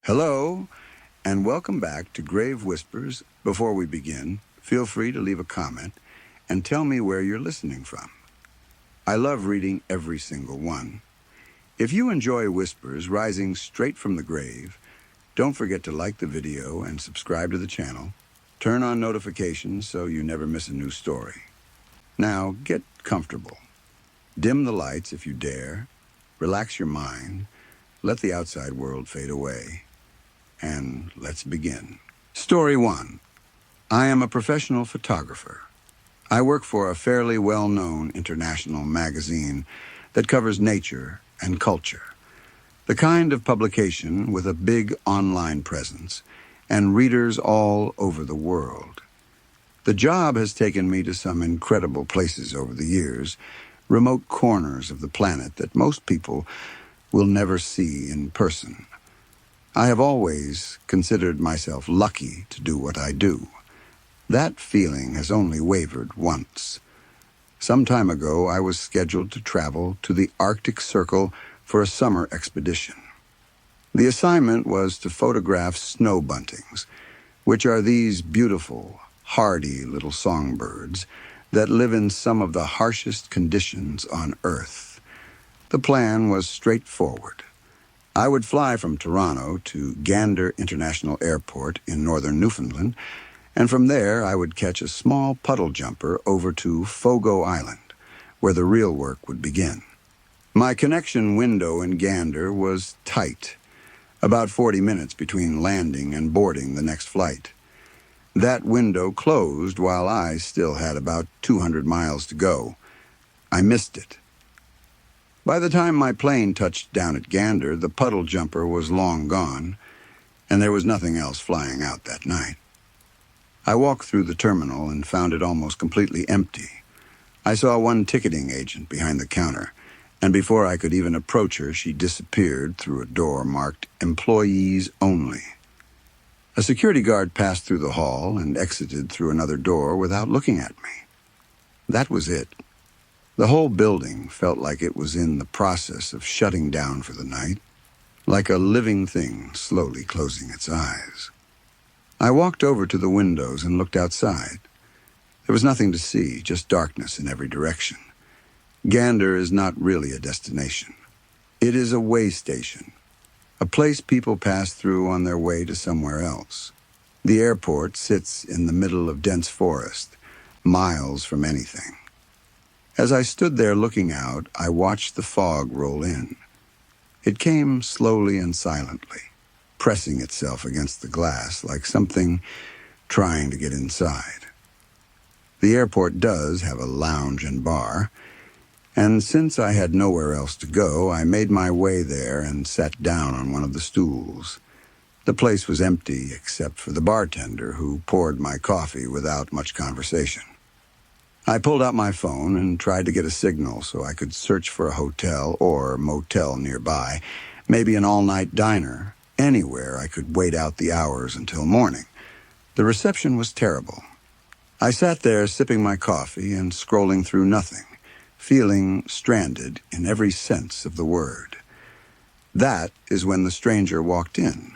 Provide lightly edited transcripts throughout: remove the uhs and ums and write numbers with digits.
Hello, and welcome back to Grave Whispers. Before we begin, feel free to leave a comment and tell me where you're listening from. I love reading every single one. If you enjoy whispers rising straight from the grave, don't forget to like the video and subscribe to the channel. Turn on notifications so you never miss a new story. Now, get comfortable. Dim the lights if you dare. Relax your mind. Let the outside world fade away. And let's begin. Story 1. I am a professional photographer. I work for a fairly well-known international magazine that covers nature and culture. The kind of publication with a big online presence and readers all over the world. The job has taken me to some incredible places over the years, remote corners of the planet that most people will never see in person. I have always considered myself lucky to do what I do. That feeling has only wavered once. Some time ago, I was scheduled to travel to the Arctic Circle for a summer expedition. The assignment was to photograph snow buntings, which are these beautiful, hardy little songbirds that live in some of the harshest conditions on Earth. The plan was straightforward. I would fly from Toronto to Gander International Airport in northern Newfoundland, and from there I would catch a small puddle jumper over to Fogo Island, where the real work would begin. My connection window in Gander was tight, about 40 minutes between landing and boarding the next flight. That window closed while I still had about 200 miles to go. I missed it. By the time my plane touched down at Gander, the puddle jumper was long gone, and there was nothing else flying out that night. I walked through the terminal and found it almost completely empty. I saw one ticketing agent behind the counter, and before I could even approach her, she disappeared through a door marked Employees Only. A security guard passed through the hall and exited through another door without looking at me. That was it. The whole building felt like it was in the process of shutting down for the night, like a living thing slowly closing its eyes. I walked over to the windows and looked outside. There was nothing to see, just darkness in every direction. Gander is not really a destination. It is a way station, a place people pass through on their way to somewhere else. The airport sits in the middle of dense forest, miles from anything. As I stood there looking out, I watched the fog roll in. It came slowly and silently, pressing itself against the glass like something trying to get inside. The airport does have a lounge and bar, and since I had nowhere else to go, I made my way there and sat down on one of the stools. The place was empty except for the bartender who poured my coffee without much conversation. I pulled out my phone and tried to get a signal so I could search for a hotel or motel nearby, maybe an all-night diner, anywhere I could wait out the hours until morning. The reception was terrible. I sat there sipping my coffee and scrolling through nothing, feeling stranded in every sense of the word. That is when the stranger walked in.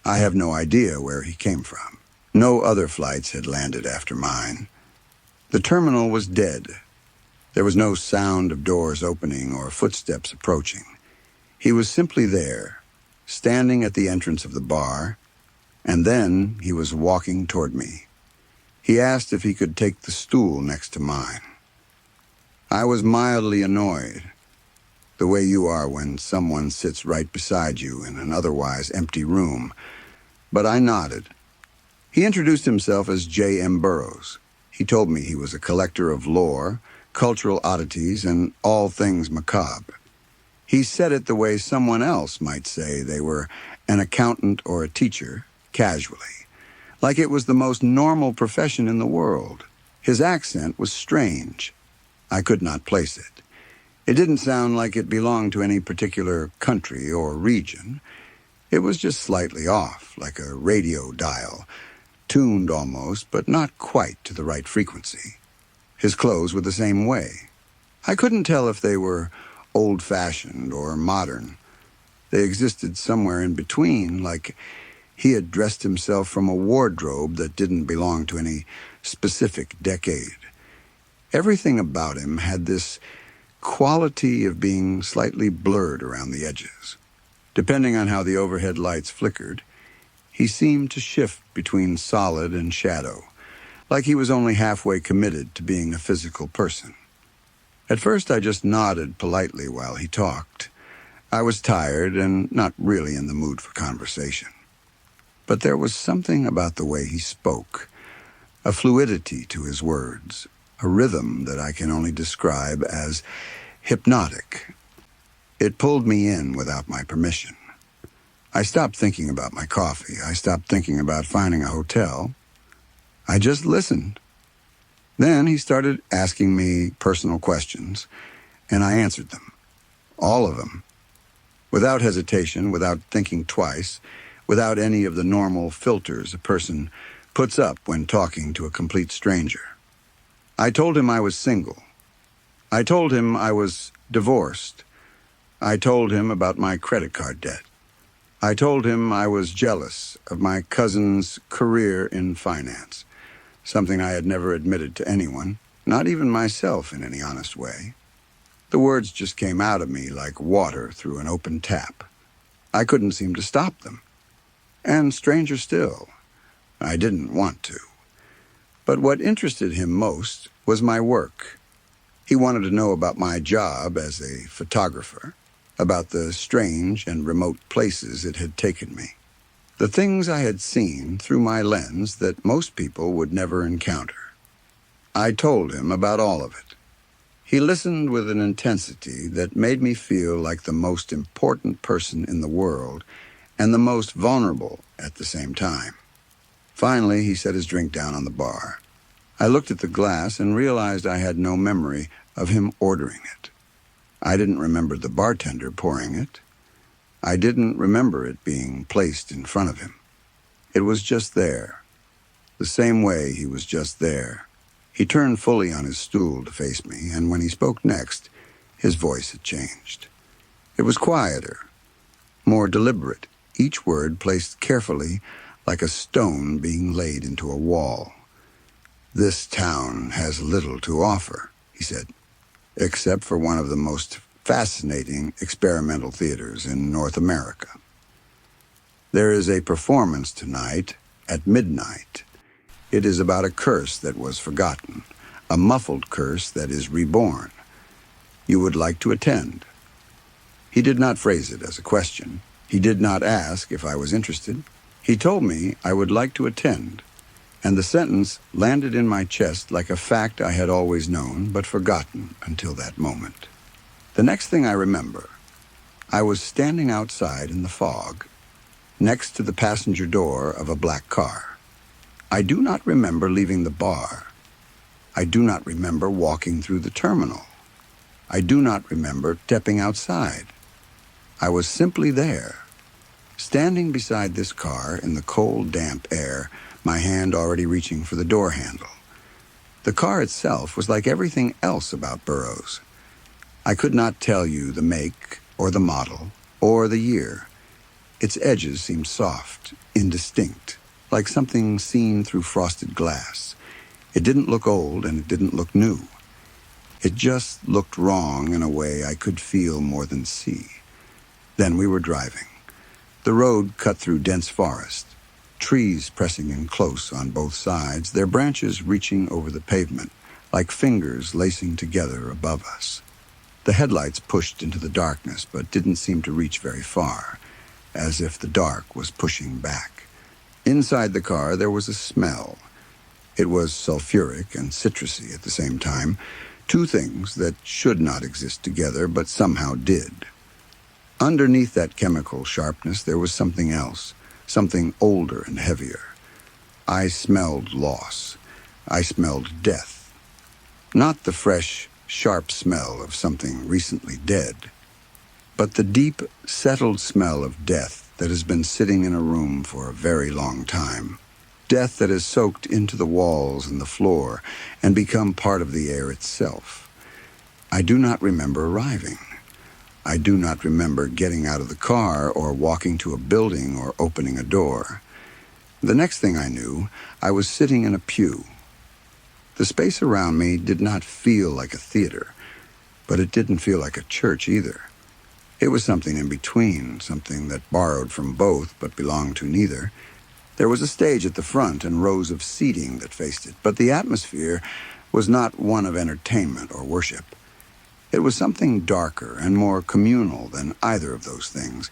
I have no idea where he came from. No other flights had landed after mine. The terminal was dead. There was no sound of doors opening or footsteps approaching. He was simply there, standing at the entrance of the bar, and then he was walking toward me. He asked if he could take the stool next to mine. I was mildly annoyed, the way you are when someone sits right beside you in an otherwise empty room, but I nodded. He introduced himself as J.M. Burroughs. He told me he was a collector of lore, cultural oddities, and all things macabre. He said it the way someone else might say they were an accountant or a teacher, casually, like it was the most normal profession in the world. His accent was strange. I could not place it. It didn't sound like it belonged to any particular country or region. It was just slightly off, like a radio dial, tuned almost, but not quite to the right frequency. His clothes were the same way. I couldn't tell if they were old-fashioned or modern. They existed somewhere in between, like he had dressed himself from a wardrobe that didn't belong to any specific decade. Everything about him had this quality of being slightly blurred around the edges. Depending on how the overhead lights flickered, he seemed to shift between solid and shadow, like he was only halfway committed to being a physical person. At first, I just nodded politely while he talked. I was tired and not really in the mood for conversation. But there was something about the way he spoke, a fluidity to his words, a rhythm that I can only describe as hypnotic. It pulled me in without my permission. I stopped thinking about my coffee. I stopped thinking about finding a hotel. I just listened. Then he started asking me personal questions, and I answered them. All of them. Without hesitation, without thinking twice, without any of the normal filters a person puts up when talking to a complete stranger. I told him I was single. I told him I was divorced. I told him about my credit card debt. I told him I was jealous of my cousin's career in finance, something I had never admitted to anyone, not even myself in any honest way. The words just came out of me like water through an open tap. I couldn't seem to stop them. And stranger still, I didn't want to. But what interested him most was my work. He wanted to know about my job as a photographer, about the strange and remote places it had taken me, the things I had seen through my lens that most people would never encounter. I told him about all of it. He listened with an intensity that made me feel like the most important person in the world and the most vulnerable at the same time. Finally, he set his drink down on the bar. I looked at the glass and realized I had no memory of him ordering it. I didn't remember the bartender pouring it. I didn't remember it being placed in front of him. It was just there, the same way he was just there. He turned fully on his stool to face me, and when he spoke next, his voice had changed. It was quieter, more deliberate, each word placed carefully like a stone being laid into a wall. "This town has little to offer," he said, "except for one of the most fascinating experimental theaters in North America. There is a performance tonight at midnight. It is about a curse that was forgotten, a muffled curse that is reborn. You would like to attend." He did not phrase it as a question. He did not ask if I was interested. He told me I would like to attend, and the sentence landed in my chest like a fact I had always known but forgotten until that moment. The next thing I remember, I was standing outside in the fog, next to the passenger door of a black car. I do not remember leaving the bar. I do not remember walking through the terminal. I do not remember stepping outside. I was simply there, standing beside this car in the cold, damp air, my hand already reaching for the door handle. The car itself was like everything else about Burroughs. I could not tell you the make or the model or the year. Its edges seemed soft, indistinct, like something seen through frosted glass. It didn't look old and it didn't look new. It just looked wrong in a way I could feel more than see. Then we were driving. The road cut through dense forest, trees pressing in close on both sides, their branches reaching over the pavement, like fingers lacing together above us. The headlights pushed into the darkness but didn't seem to reach very far, as if the dark was pushing back. Inside the car, there was a smell. It was sulfuric and citrusy at the same time, two things that should not exist together but somehow did. Underneath that chemical sharpness, there was something else, something older and heavier. I smelled loss. I smelled death. Not the fresh, sharp smell of something recently dead, but the deep, settled smell of death that has been sitting in a room for a very long time. Death that has soaked into the walls and the floor and become part of the air itself. I do not remember arriving. I do not remember getting out of the car or walking to a building or opening a door. The next thing I knew, I was sitting in a pew. The space around me did not feel like a theater, but it didn't feel like a church either. It was something in between, something that borrowed from both but belonged to neither. There was a stage at the front and rows of seating that faced it, but the atmosphere was not one of entertainment or worship. It was something darker and more communal than either of those things.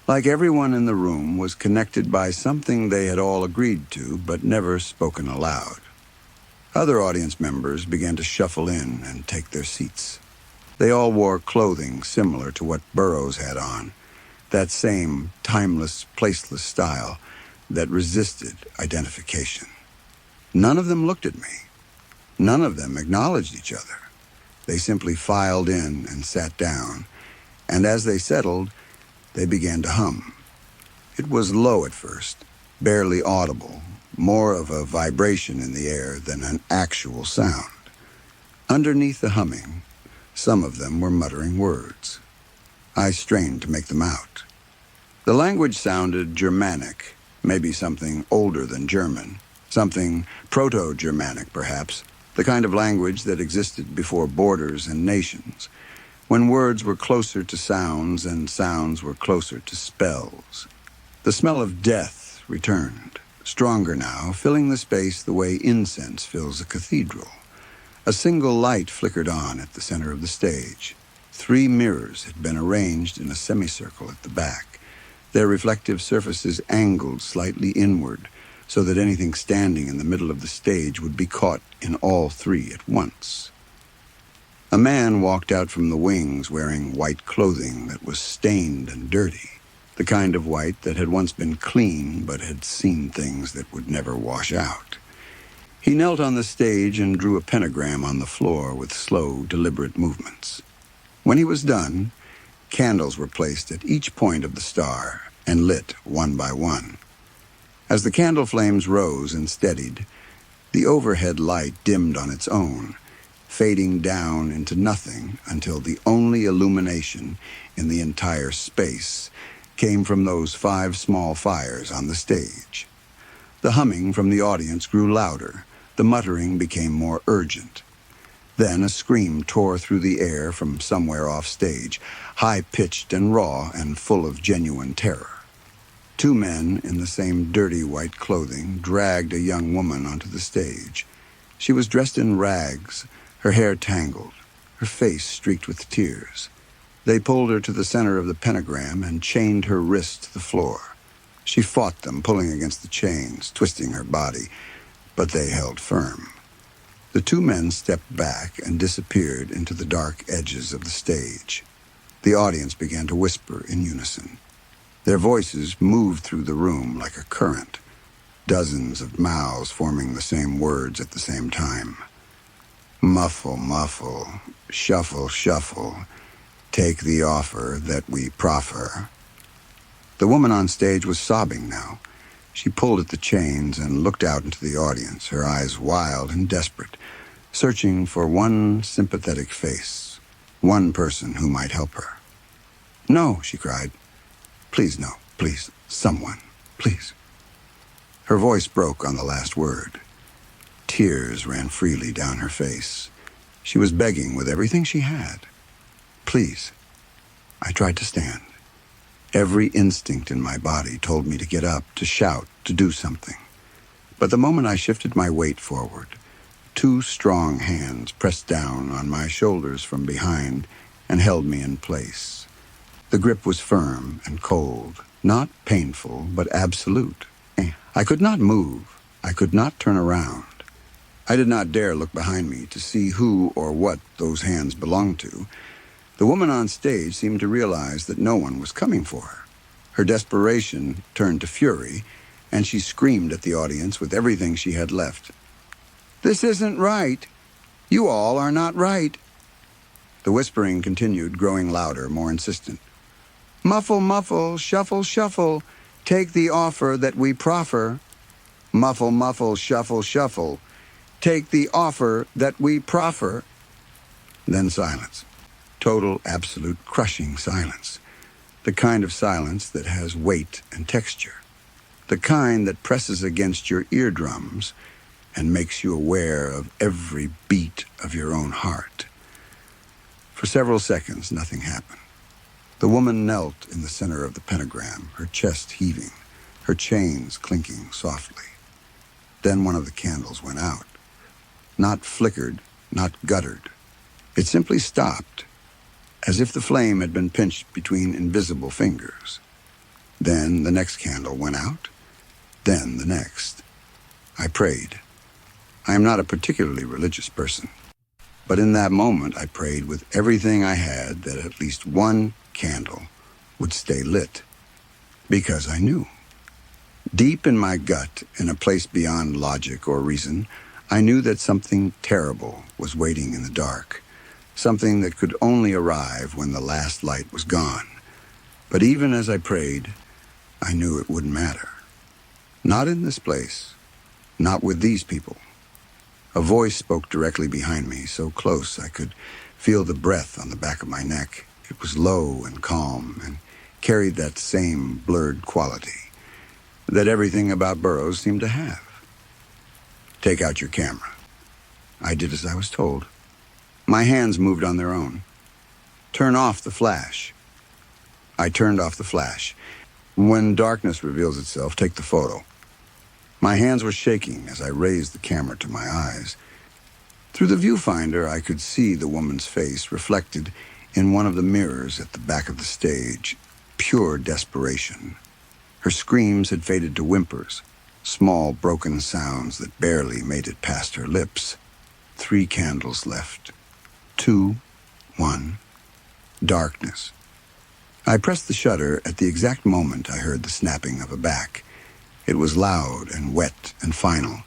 Like everyone in the room was connected by something they had all agreed to but never spoken aloud. Other audience members began to shuffle in and take their seats. They all wore clothing similar to what Burroughs had on, that same timeless, placeless style that resisted identification. None of them looked at me. None of them acknowledged each other. They simply filed in and sat down, and as they settled, they began to hum. It was low at first, barely audible, more of a vibration in the air than an actual sound. Underneath the humming, some of them were muttering words. I strained to make them out. The language sounded Germanic, maybe something older than German, something Proto-Germanic perhaps, the kind of language that existed before borders and nations, when words were closer to sounds and sounds were closer to spells. The smell of death returned, stronger now, filling the space the way incense fills a cathedral. A single light flickered on at the center of the stage. 3 mirrors had been arranged in a semicircle at the back, their reflective surfaces angled slightly inward so that anything standing in the middle of the stage would be caught in all 3 at once. A man walked out from the wings wearing white clothing that was stained and dirty, the kind of white that had once been clean but had seen things that would never wash out. He knelt on the stage and drew a pentagram on the floor with slow, deliberate movements. When he was done, candles were placed at each point of the star and lit one by one. As the candle flames rose and steadied, the overhead light dimmed on its own, fading down into nothing until the only illumination in the entire space came from those 5 small fires on the stage. The humming from the audience grew louder. The muttering became more urgent. Then a scream tore through the air from somewhere off stage, high-pitched and raw and full of genuine terror. 2 men in the same dirty white clothing dragged a young woman onto the stage. She was dressed in rags, her hair tangled, her face streaked with tears. They pulled her to the center of the pentagram and chained her wrist to the floor. She fought them, pulling against the chains, twisting her body, but they held firm. The 2 men stepped back and disappeared into the dark edges of the stage. The audience began to whisper in unison. Their voices moved through the room like a current, dozens of mouths forming the same words at the same time. Muffle, muffle, shuffle, shuffle, take the offer that we proffer. The woman on stage was sobbing now. She pulled at the chains and looked out into the audience, her eyes wild and desperate, searching for one sympathetic face, one person who might help her. "No," she cried. "Please, no. Please, someone. Please." Her voice broke on the last word. Tears ran freely down her face. She was begging with everything she had. "Please." I tried to stand. Every instinct in my body told me to get up, to shout, to do something. But the moment I shifted my weight forward, 2 strong hands pressed down on my shoulders from behind and held me in place. The grip was firm and cold, not painful, but absolute. I could not move. I could not turn around. I did not dare look behind me to see who or what those hands belonged to. The woman on stage seemed to realize that no one was coming for her. Her desperation turned to fury, and she screamed at the audience with everything she had left. "This isn't right. You all are not right." The whispering continued, growing louder, more insistent. "Muffle, muffle, shuffle, shuffle, take the offer that we proffer. Muffle, muffle, shuffle, shuffle, take the offer that we proffer." Then silence. Total, absolute, crushing silence. The kind of silence that has weight and texture. The kind that presses against your eardrums and makes you aware of every beat of your own heart. For several seconds, nothing happened. The woman knelt in the center of the pentagram, her chest heaving, her chains clinking softly. Then one of the candles went out. Not flickered, not guttered. It simply stopped, as if the flame had been pinched between invisible fingers. Then the next candle went out. Then the next. I prayed. I am not a particularly religious person, but in that moment I prayed with everything I had that at least one candle would stay lit, because I knew. Deep in my gut, in a place beyond logic or reason, I knew that something terrible was waiting in the dark, something that could only arrive when the last light was gone. But even as I prayed, I knew it wouldn't matter. Not in this place, not with these people. A voice spoke directly behind me, so close I could feel the breath on the back of my neck. It was low and calm and carried that same blurred quality that everything about Burroughs seemed to have. Take out your camera. I did as I was told. My hands moved on their own. Turn off the flash. I turned off the flash. When darkness reveals itself, take the photo. My hands were shaking as I raised the camera to my eyes. Through the viewfinder, I could see the woman's face reflected in one of the mirrors at the back of the stage. Pure desperation. Her screams had faded to whimpers, small broken sounds that barely made it past her lips. 3 candles left. 2, 1. Darkness. I pressed the shutter at the exact moment I heard the snapping of a back. It was loud and wet and final,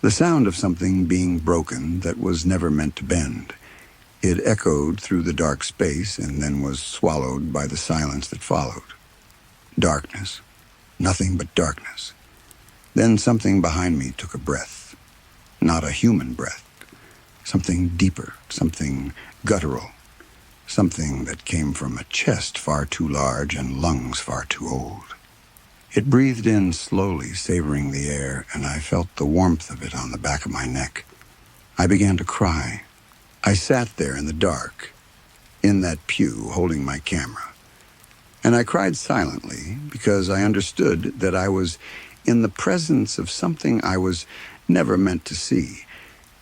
the sound of something being broken that was never meant to bend. It echoed through the dark space and then was swallowed by the silence that followed. Darkness. Nothing but darkness. Then something behind me took a breath. Not a human breath. Something deeper, something guttural. Something that came from a chest far too large and lungs far too old. It breathed in slowly, savoring the air, and I felt the warmth of it on the back of my neck. I began to cry. I sat there in the dark, in that pew, holding my camera. And I cried silently because I understood that I was in the presence of something I was never meant to see.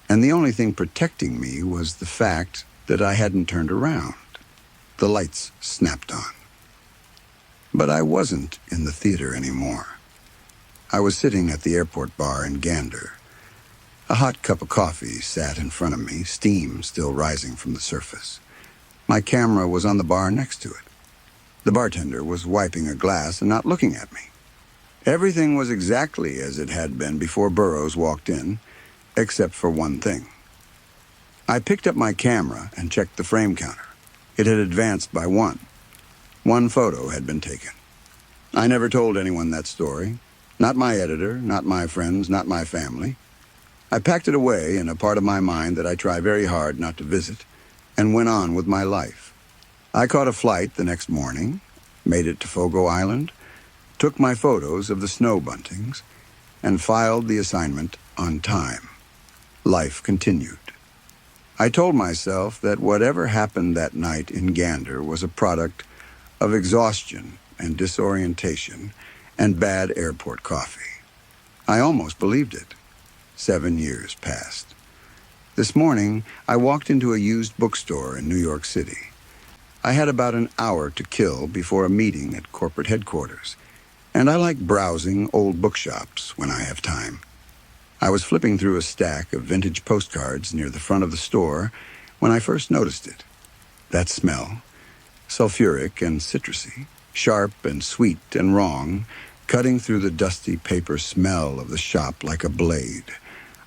And the only thing protecting me was the fact that I hadn't turned around. The lights snapped on. But I wasn't in the theater anymore. I was sitting at the airport bar in Gander. A hot cup of coffee sat in front of me, steam still rising from the surface. My camera was on the bar next to it. The bartender was wiping a glass and not looking at me. Everything was exactly as it had been before Burroughs walked in, except for one thing. I picked up my camera and checked the frame counter. It had advanced by 1. 1 photo had been taken. I never told anyone that story. Not my editor, not my friends, not my family. I packed it away in a part of my mind that I try very hard not to visit, and went on with my life. I caught a flight the next morning, made it to Fogo Island, took my photos of the snow buntings, and filed the assignment on time. Life continued. I told myself that whatever happened that night in Gander was a product of exhaustion and disorientation and bad airport coffee. I almost believed it. 7 years passed. This morning, I walked into a used bookstore in New York City. I had about an hour to kill before a meeting at corporate headquarters, and I like browsing old bookshops when I have time. I was flipping through a stack of vintage postcards near the front of the store when I first noticed it. That smell, sulfuric and citrusy, sharp and sweet and wrong, cutting through the dusty paper smell of the shop like a blade.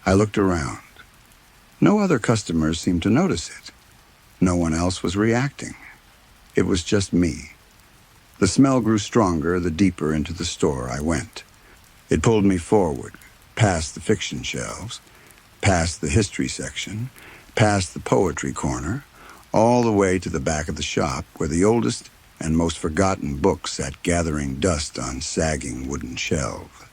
I looked around. No other customers seemed to notice it. No one else was reacting. It was just me. The smell grew stronger the deeper into the store I went. It pulled me forward, past the fiction shelves, past the history section, past the poetry corner, all the way to the back of the shop where the oldest and most forgotten books sat gathering dust on sagging wooden shelves.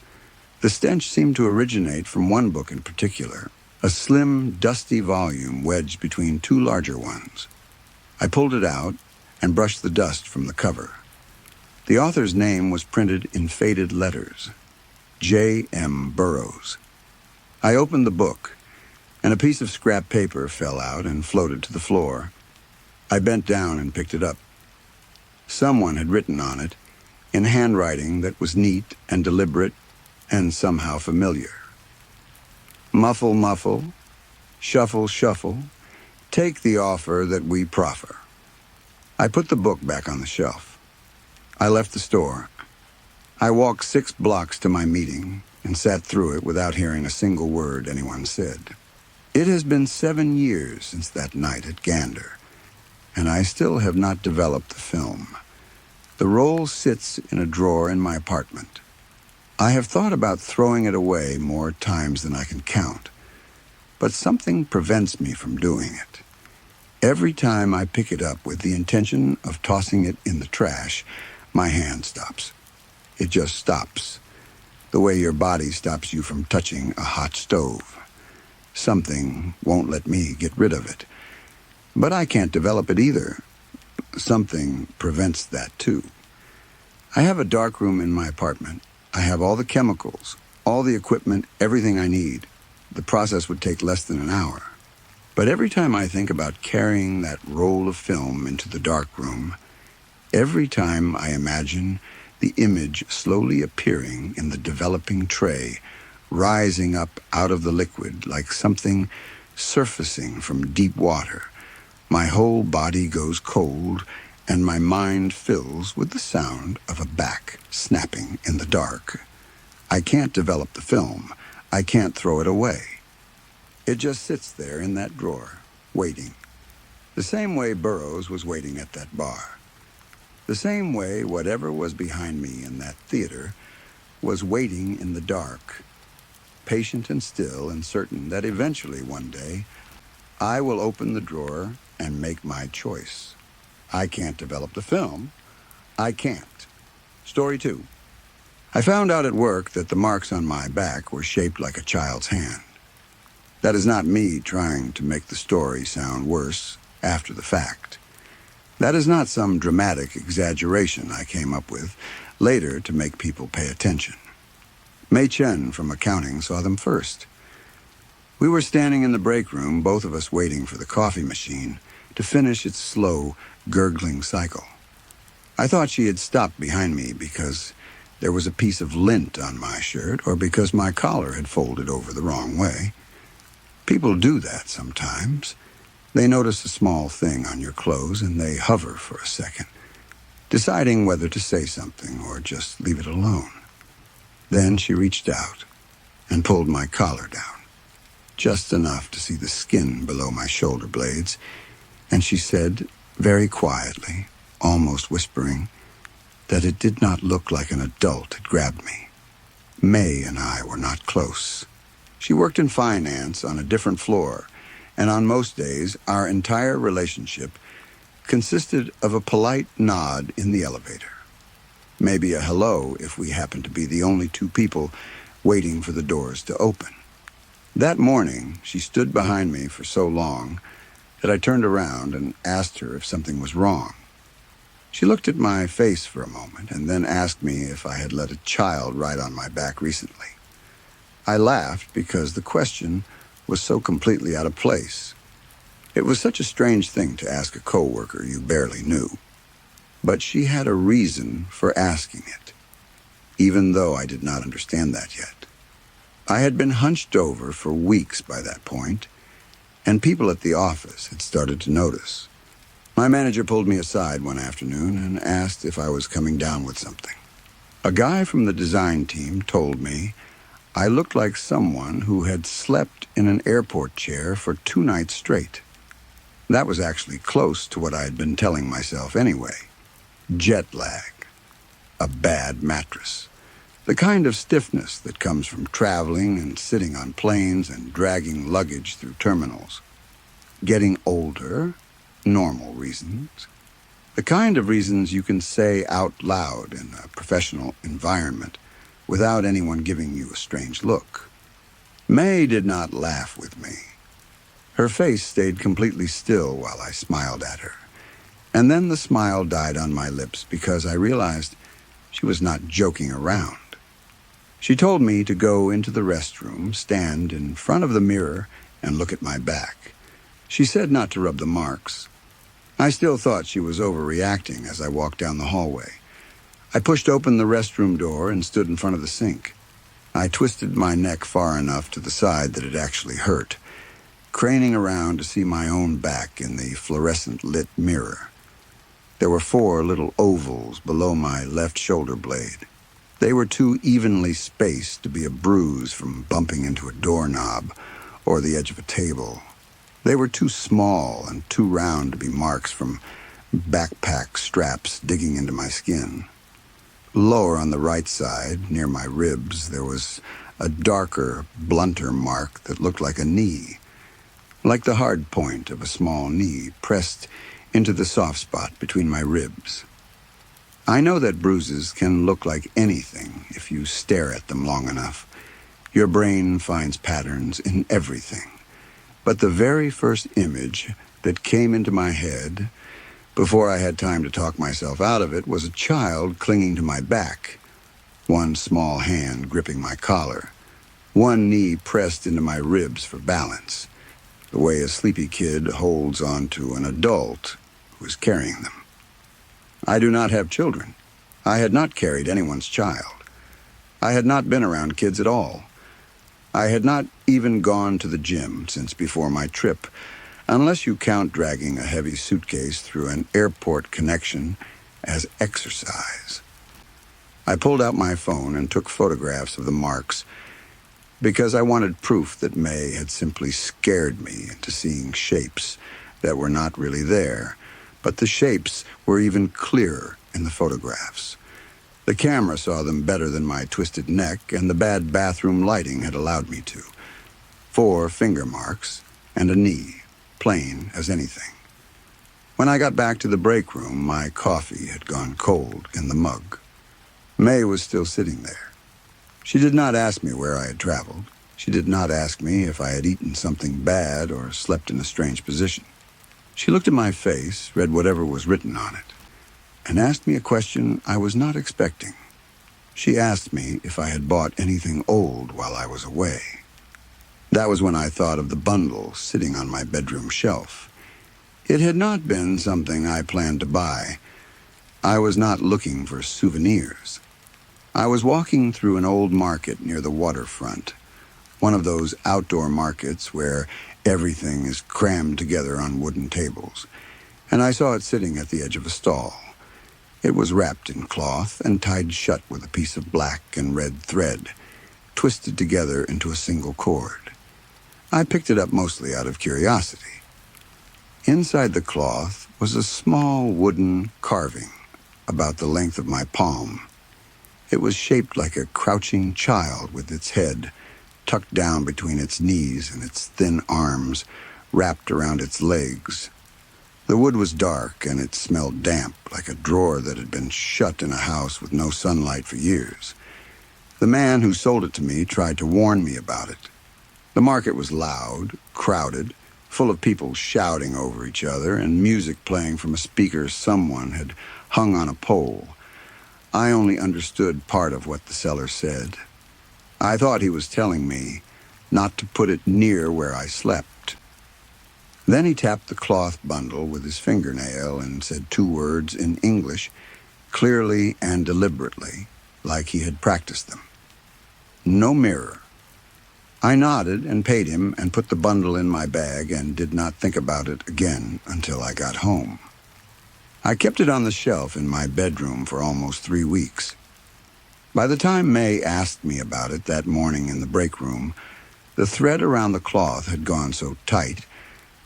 The stench seemed to originate from one book in particular, a slim, dusty volume wedged between two larger ones. I pulled it out and brushed the dust from the cover. The author's name was printed in faded letters, J. M. Burroughs. I opened the book, and a piece of scrap paper fell out and floated to the floor. I bent down and picked it up. Someone had written on it, in handwriting that was neat and deliberate and somehow familiar. Muffle, muffle, shuffle, shuffle, take the offer that we proffer. I put the book back on the shelf. I left the store. I walked 6 blocks to my meeting and sat through it without hearing a single word anyone said. It has been 7 years since that night at Gander, and I still have not developed the film. The roll sits in a drawer in my apartment. I have thought about throwing it away more times than I can count, but something prevents me from doing it. Every time I pick it up with the intention of tossing it in the trash, my hand stops. It just stops, the way your body stops you from touching a hot stove. Something won't let me get rid of it. But I can't develop it either. Something prevents that too. I have a dark room in my apartment. I have all the chemicals, all the equipment, everything I need. The process would take less than an hour. But every time I think about carrying that roll of film into the dark room, every time I imagine the image slowly appearing in the developing tray, rising up out of the liquid like something surfacing from deep water, my whole body goes cold and my mind fills with the sound of a back snapping in the dark. I can't develop the film. I can't throw it away. It just sits there in that drawer, waiting. The same way Burroughs was waiting at that bar. The same way whatever was behind me in that theater was waiting in the dark, patient and still and certain that eventually one day I will open the drawer and make my choice. I can't develop the film. I can't. Story 2. I found out at work that the marks on my back were shaped like a child's hand. That is not me trying to make the story sound worse after the fact. That is not some dramatic exaggeration I came up with later to make people pay attention. Mei Chen from accounting saw them first. We were standing in the break room, both of us waiting for the coffee machine to finish its slow, gurgling cycle. I thought she had stopped behind me because there was a piece of lint on my shirt or because my collar had folded over the wrong way. People do that sometimes. They notice a small thing on your clothes and they hover for a second, deciding whether to say something or just leave it alone. Then she reached out and pulled my collar down, just enough to see the skin below my shoulder blades, and she said, very quietly, almost whispering, that it did not look like an adult had grabbed me. May and I were not close. She worked in finance on a different floor, and on most days, our entire relationship consisted of a polite nod in the elevator. Maybe a hello if we happened to be the only 2 people waiting for the doors to open. That morning, she stood behind me for so long that I turned around and asked her if something was wrong. She looked at my face for a moment and then asked me if I had let a child ride on my back recently. I laughed because the question was so completely out of place. It was such a strange thing to ask a coworker you barely knew. But she had a reason for asking it, even though I did not understand that yet. I had been hunched over for weeks by that point, and people at the office had started to notice. My manager pulled me aside one afternoon and asked if I was coming down with something. A guy from the design team told me I looked like someone who had slept in an airport chair for 2 nights straight. That was actually close to what I had been telling myself anyway. Jet lag. A bad mattress. The kind of stiffness that comes from traveling and sitting on planes and dragging luggage through terminals. Getting older, normal reasons. The kind of reasons you can say out loud in a professional environment without anyone giving you a strange look. May did not laugh with me. Her face stayed completely still while I smiled at her. And then the smile died on my lips because I realized she was not joking around. She told me to go into the restroom, stand in front of the mirror, and look at my back. She said not to rub the marks. I still thought she was overreacting as I walked down the hallway. I pushed open the restroom door and stood in front of the sink. I twisted my neck far enough to the side that it actually hurt, craning around to see my own back in the fluorescent-lit mirror. There were 4 little ovals below my left shoulder blade. They were too evenly spaced to be a bruise from bumping into a doorknob or the edge of a table. They were too small and too round to be marks from backpack straps digging into my skin. Lower on the right side, near my ribs, there was a darker, blunter mark that looked like a knee, like the hard point of a small knee pressed into the soft spot between my ribs. I know that bruises can look like anything if you stare at them long enough. Your brain finds patterns in everything. But the very first image that came into my head, before I had time to talk myself out of it, was a child clinging to my back, one small hand gripping my collar, one knee pressed into my ribs for balance, the way a sleepy kid holds onto an adult who is carrying them. I do not have children. I had not carried anyone's child. I had not been around kids at all. I had not even gone to the gym since before my trip, unless you count dragging a heavy suitcase through an airport connection as exercise. I pulled out my phone and took photographs of the marks because I wanted proof that May had simply scared me into seeing shapes that were not really there, but the shapes were even clearer in the photographs. The camera saw them better than my twisted neck, and the bad bathroom lighting had allowed me to. 4 finger marks and a knee, plain as anything. When I got back to the break room, my coffee had gone cold in the mug. May was still sitting there. She did not ask me where I had traveled. She did not ask me if I had eaten something bad or slept in a strange position. She looked at my face, read whatever was written on it, and asked me a question I was not expecting. She asked me if I had bought anything old while I was away. That was when I thought of the bundle sitting on my bedroom shelf. It had not been something I planned to buy. I was not looking for souvenirs. I was walking through an old market near the waterfront, one of those outdoor markets where everything is crammed together on wooden tables, and I saw it sitting at the edge of a stall. It was wrapped in cloth and tied shut with a piece of black and red thread, twisted together into a single cord. I picked it up mostly out of curiosity. Inside the cloth was a small wooden carving about the length of my palm. It was shaped like a crouching child with its head tucked down between its knees and its thin arms wrapped around its legs. The wood was dark and it smelled damp, like a drawer that had been shut in a house with no sunlight for years. The man who sold it to me tried to warn me about it. The market was loud, crowded, full of people shouting over each other and music playing from a speaker someone had hung on a pole. I only understood part of what the seller said. I thought he was telling me not to put it near where I slept. Then he tapped the cloth bundle with his fingernail and said 2 words in English, clearly and deliberately, like he had practiced them. No mirror. I nodded and paid him and put the bundle in my bag and did not think about it again until I got home. I kept it on the shelf in my bedroom for almost 3 weeks. By the time May asked me about it that morning in the break room, the thread around the cloth had gone so tight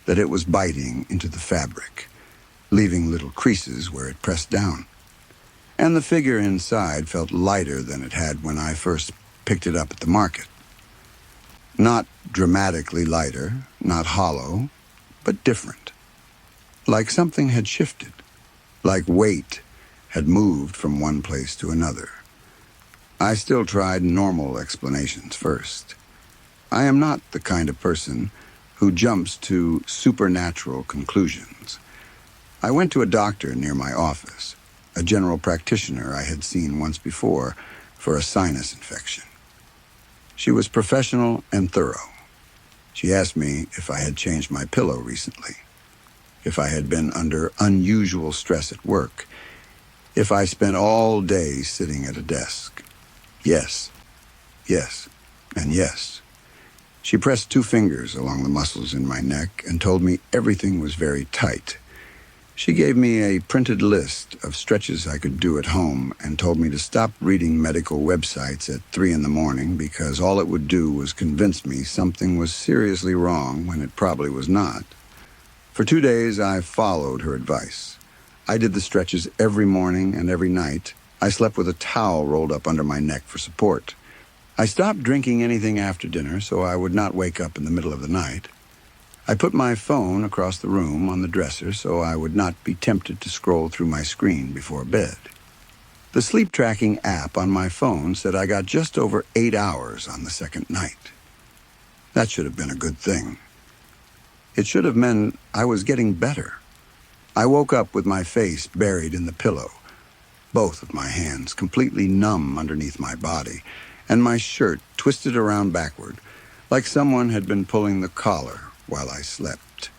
that it was biting into the fabric, leaving little creases where it pressed down. And the figure inside felt lighter than it had when I first picked it up at the market. Not dramatically lighter, not hollow, but different. like something had shifted, like weight had moved from one place to another. I still tried normal explanations first. I am not the kind of person who jumps to supernatural conclusions. I went to a doctor near my office, a general practitioner I had seen once before for a sinus infection. She was professional and thorough. She asked me if I had changed my pillow recently, if I had been under unusual stress at work, if I spent all day sitting at a desk. Yes, yes, and yes. She pressed 2 fingers along the muscles in my neck and told me everything was very tight. She gave me a printed list of stretches I could do at home and told me to stop reading medical websites at 3 in the morning because all it would do was convince me something was seriously wrong when it probably was not. For 2 days, I followed her advice. I did the stretches every morning and every night. I slept with a towel rolled up under my neck for support. I stopped drinking anything after dinner so I would not wake up in the middle of the night. I put my phone across the room on the dresser so I would not be tempted to scroll through my screen before bed. The sleep tracking app on my phone said I got just over 8 hours on the second night. That should have been a good thing. It should have meant I was getting better. I woke up with my face buried in the pillow, both of my hands completely numb underneath my body, and my shirt twisted around backward, like someone had been pulling the collar while I slept.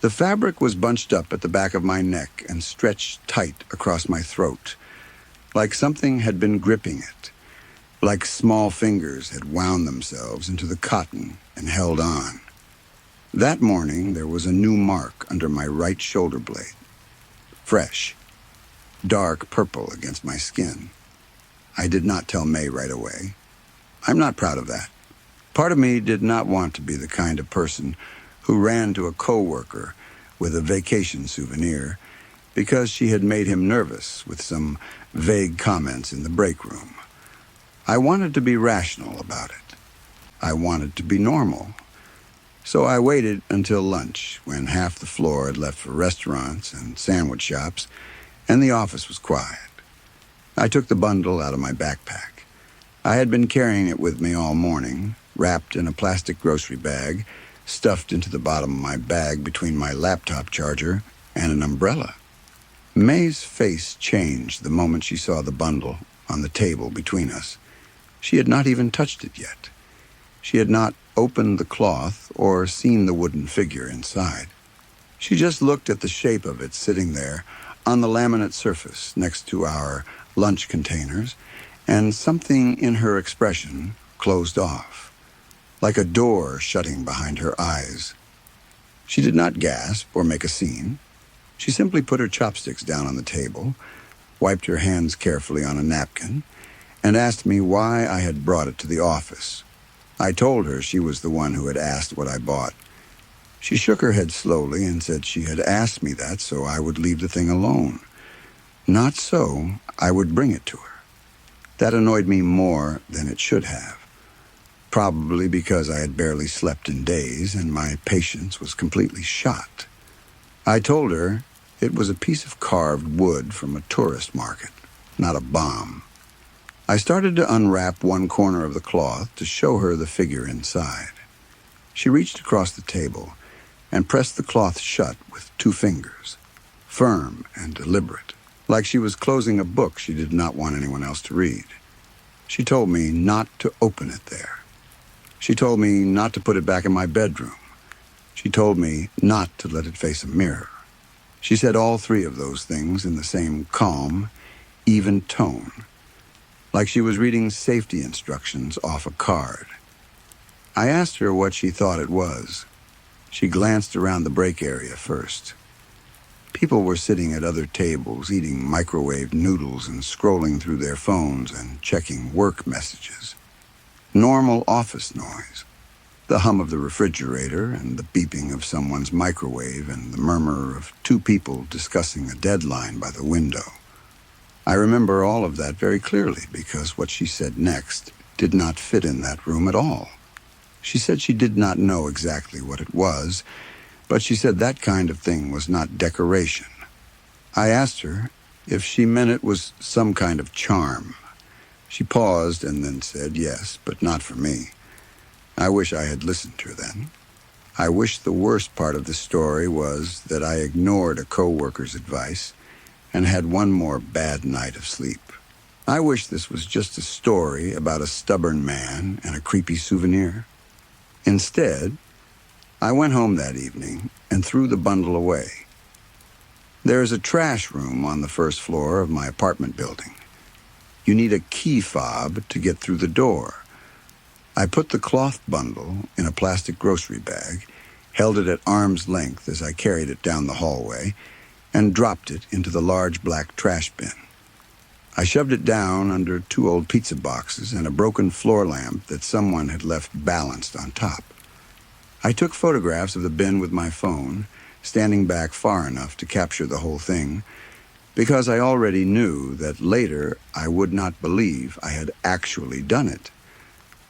The fabric was bunched up at the back of my neck and stretched tight across my throat, like something had been gripping it, like small fingers had wound themselves into the cotton and held on. That morning, there was a new mark under my right shoulder blade, fresh, dark purple against my skin. I did not tell May right away. I'm not proud of that. Part of me did not want to be the kind of person who ran to a coworker with a vacation souvenir because she had made him nervous with some vague comments in the break room. I wanted to be rational about it. I wanted to be normal. So I waited until lunch when half the floor had left for restaurants and sandwich shops and the office was quiet. I took the bundle out of my backpack. I had been carrying it with me all morning, wrapped in a plastic grocery bag, stuffed into the bottom of my bag between my laptop charger and an umbrella. May's face changed the moment she saw the bundle on the table between us. She had not even touched it yet. She had not opened the cloth or seen the wooden figure inside. She just looked at the shape of it sitting there on the laminate surface next to our lunch containers, and something in her expression closed off, like a door shutting behind her eyes. She did not gasp or make a scene. She simply put her chopsticks down on the table, wiped her hands carefully on a napkin, and asked me why I had brought it to the office. I told her she was the one who had asked what I bought. She shook her head slowly and said she had asked me that so I would leave the thing alone. Not so, I would bring it to her. That annoyed me more than it should have, probably because I had barely slept in days and my patience was completely shot. I told her it was a piece of carved wood from a tourist market, not a bomb. I started to unwrap one corner of the cloth to show her the figure inside. She reached across the table and pressed the cloth shut with 2 fingers, firm and deliberate, like she was closing a book she did not want anyone else to read. She told me not to open it there. She told me not to put it back in my bedroom. She told me not to let it face a mirror. She said all 3 of those things in the same calm, even tone, like she was reading safety instructions off a card. I asked her what she thought it was. She glanced around the break area first. People were sitting at other tables, eating microwave noodles and scrolling through their phones and checking work messages. Normal office noise. The hum of the refrigerator and the beeping of someone's microwave and the murmur of 2 people discussing a deadline by the window. I remember all of that very clearly because what she said next did not fit in that room at all. She said she did not know exactly what it was, but she said that kind of thing was not decoration. I asked her if she meant it was some kind of charm. She paused and then said yes, but not for me. I wish I had listened to her then. I wish the worst part of the story was that I ignored a co-worker's advice and had one more bad night of sleep. I wish this was just a story about a stubborn man and a creepy souvenir. Instead, I went home that evening and threw the bundle away. There is a trash room on the first floor of my apartment building. You need a key fob to get through the door. I put the cloth bundle in a plastic grocery bag, held it at arm's length as I carried it down the hallway, and dropped it into the large black trash bin. I shoved it down under 2 old pizza boxes and a broken floor lamp that someone had left balanced on top. I took photographs of the bin with my phone, standing back far enough to capture the whole thing, because I already knew that later I would not believe I had actually done it.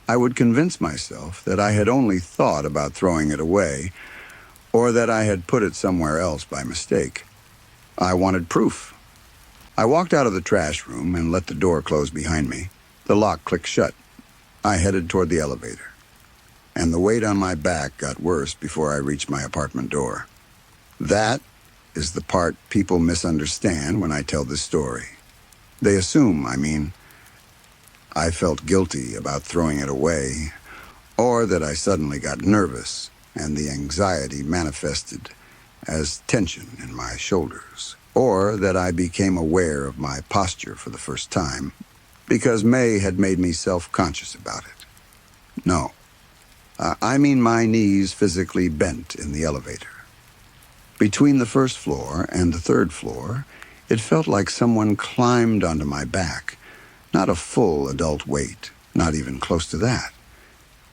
I would convince myself that I had only thought about throwing it away, or that I had put it somewhere else by mistake. I wanted proof. I walked out of the trash room and let the door close behind me. The lock clicked shut. I headed toward the elevator, and the weight on my back got worse before I reached my apartment door. That is the part people misunderstand when I tell this story. They assume, I felt guilty about throwing it away, or that I suddenly got nervous and the anxiety manifested as tension in my shoulders, or that I became aware of my posture for the first time because May had made me self-conscious about it. No, my knees physically bent in the elevator. Between the first floor and the third floor, it felt like someone climbed onto my back. Not a full adult weight, not even close to that.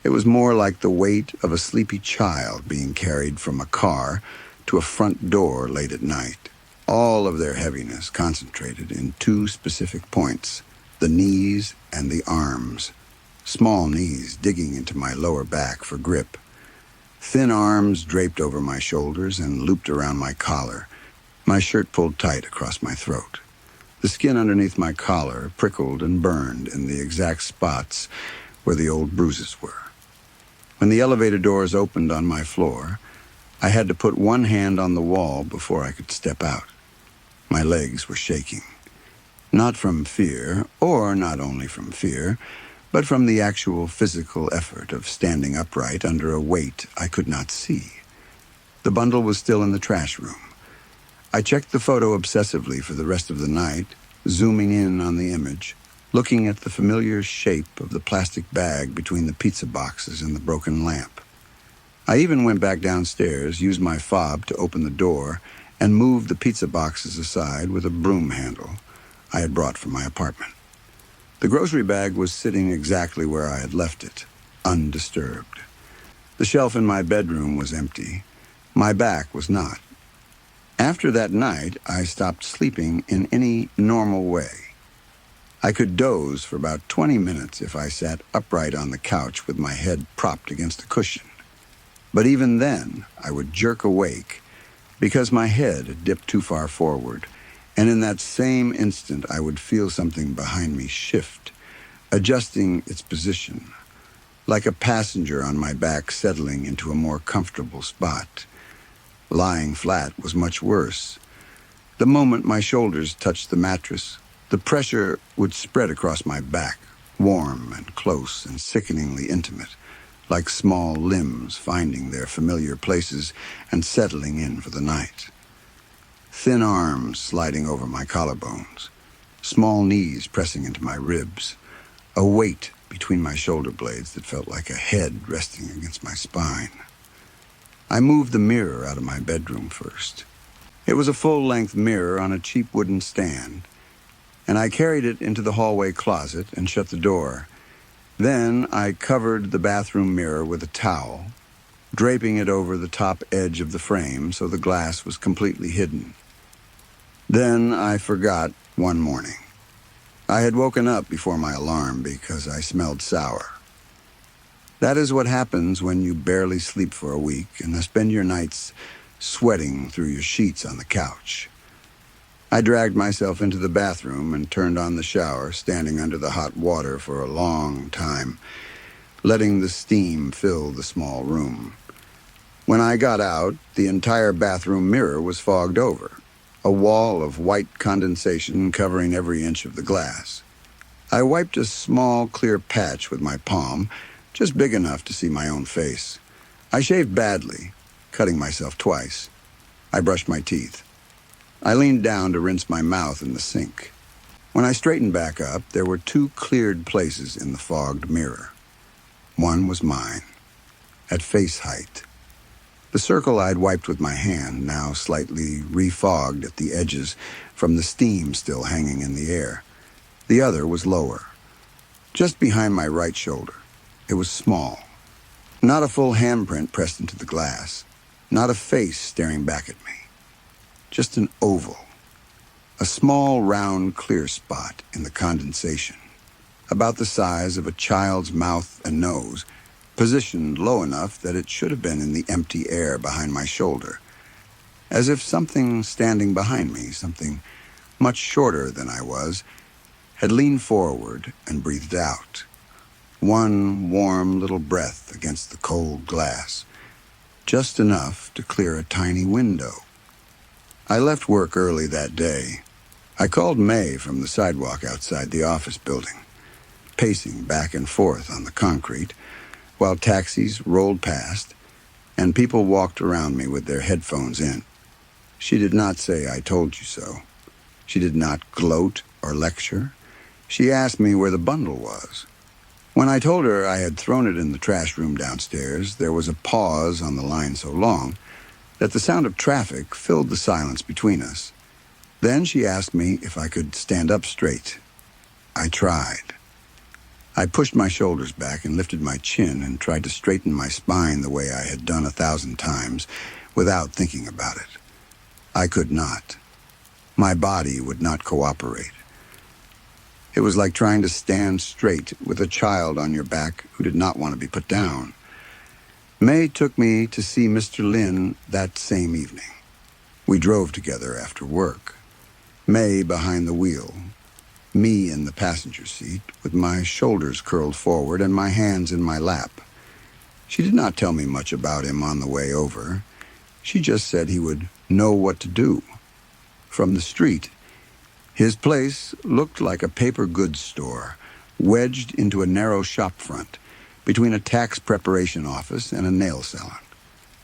It was more like the weight of a sleepy child being carried from a car to a front door late at night. All of their heaviness concentrated in 2 specific points, the knees and the arms. Small knees digging into my lower back for grip. Thin arms draped over my shoulders and looped around my collar, my shirt pulled tight across my throat. The skin underneath my collar prickled and burned in the exact spots where the old bruises were. When the elevator doors opened on my floor, I had to put one hand on the wall before I could step out. My legs were shaking. Not from fear, or not only from fear, but from the actual physical effort of standing upright under a weight I could not see. The bundle was still in the trash room. I checked the photo obsessively for the rest of the night, zooming in on the image, looking at the familiar shape of the plastic bag between the pizza boxes and the broken lamp. I even went back downstairs, used my fob to open the door, and moved the pizza boxes aside with a broom handle I had brought from my apartment. The grocery bag was sitting exactly where I had left it, undisturbed. The shelf in my bedroom was empty. My back was not. After that night, I stopped sleeping in any normal way. I could doze for about 20 minutes if I sat upright on the couch with my head propped against a cushion. But even then, I would jerk awake because my head had dipped too far forward, and in that same instant I would feel something behind me shift, adjusting its position, like a passenger on my back settling into a more comfortable spot. Lying flat was much worse. The moment my shoulders touched the mattress, the pressure would spread across my back, warm and close and sickeningly intimate, like small limbs finding their familiar places and settling in for the night. Thin arms sliding over my collarbones, small knees pressing into my ribs, a weight between my shoulder blades that felt like a head resting against my spine. I moved the mirror out of my bedroom first. It was a full-length mirror on a cheap wooden stand, and I carried it into the hallway closet and shut the door. Then I covered the bathroom mirror with a towel, draping it over the top edge of the frame so the glass was completely hidden. Then I forgot one morning. I had woken up before my alarm because I smelled sour. That is what happens when you barely sleep for a week and spend your nights sweating through your sheets on the couch. I dragged myself into the bathroom and turned on the shower, standing under the hot water for a long time, letting the steam fill the small room. When I got out, the entire bathroom mirror was fogged over, a wall of white condensation covering every inch of the glass. I wiped a small, clear patch with my palm, just big enough to see my own face. I shaved badly, cutting myself twice. I brushed my teeth. I leaned down to rinse my mouth in the sink. When I straightened back up, there were two cleared places in the fogged mirror. One was mine, at face height. The circle I'd wiped with my hand, now slightly refogged at the edges from the steam still hanging in the air. The other was lower, just behind my right shoulder. It was small. Not a full handprint pressed into the glass. Not a face staring back at me. Just an oval. A small, round, clear spot in the condensation. About the size of a child's mouth and nose, positioned low enough that it should have been in the empty air behind my shoulder. As if something standing behind me, something much shorter than I was, had leaned forward and breathed out. One warm little breath against the cold glass. Just enough to clear a tiny window. I left work early that day. I called May from the sidewalk outside the office building, pacing back and forth on the concrete, while taxis rolled past and people walked around me with their headphones in. She did not say, "I told you so." She did not gloat or lecture. She asked me where the bundle was. When I told her I had thrown it in the trash room downstairs, there was a pause on the line so long that the sound of traffic filled the silence between us. Then she asked me if I could stand up straight. I tried. I pushed my shoulders back and lifted my chin and tried to straighten my spine the way I had done 1,000 times without thinking about it. I could not. My body would not cooperate. It was like trying to stand straight with a child on your back who did not want to be put down. May took me to see Mr. Lin that same evening. We drove together after work. May behind the wheel, me in the passenger seat with my shoulders curled forward and my hands in my lap. She did not tell me much about him on the way over. She just said he would know what to do. From the street, his place looked like a paper goods store, wedged into a narrow shop front, between a tax preparation office and a nail salon.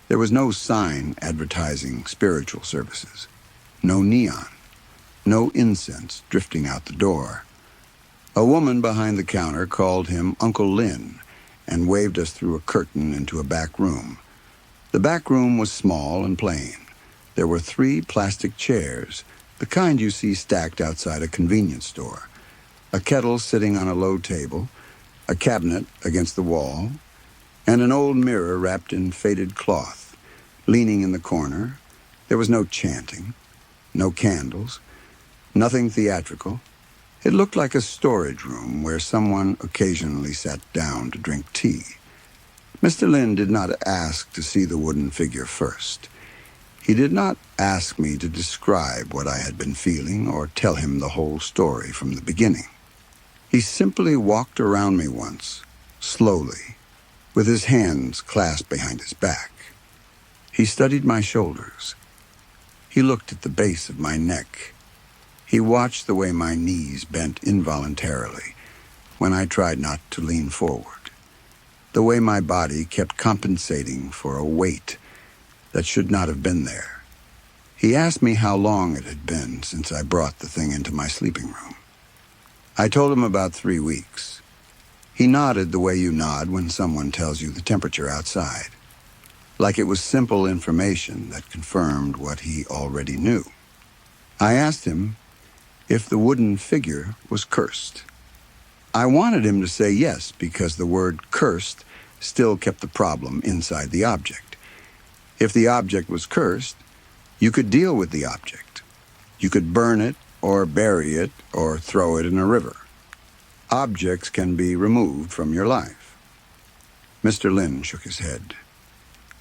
There was no sign advertising spiritual services, no neon, no incense drifting out the door. A woman behind the counter called him Uncle Lin and waved us through a curtain into a back room. The back room was small and plain. There were 3 plastic chairs, the kind you see stacked outside a convenience store, a kettle sitting on a low table, a cabinet against the wall, and an old mirror wrapped in faded cloth. Leaning in the corner, there was no chanting, no candles, nothing theatrical. It looked like a storage room where someone occasionally sat down to drink tea. Mr. Lin did not ask to see the wooden figure first. He did not ask me to describe what I had been feeling or tell him the whole story from the beginning. He simply walked around me once, slowly, with his hands clasped behind his back. He studied my shoulders. He looked at the base of my neck. He watched the way my knees bent involuntarily when I tried not to lean forward, the way my body kept compensating for a weight that should not have been there. He asked me how long it had been since I brought the thing into my sleeping room. I told him about 3 weeks. He nodded the way you nod when someone tells you the temperature outside, like it was simple information that confirmed what he already knew. I asked him if the wooden figure was cursed. I wanted him to say yes, because the word cursed still kept the problem inside the object. If the object was cursed, you could deal with the object. You could burn it, or bury it, or throw it in a river. Objects can be removed from your life. Mr. Lin shook his head.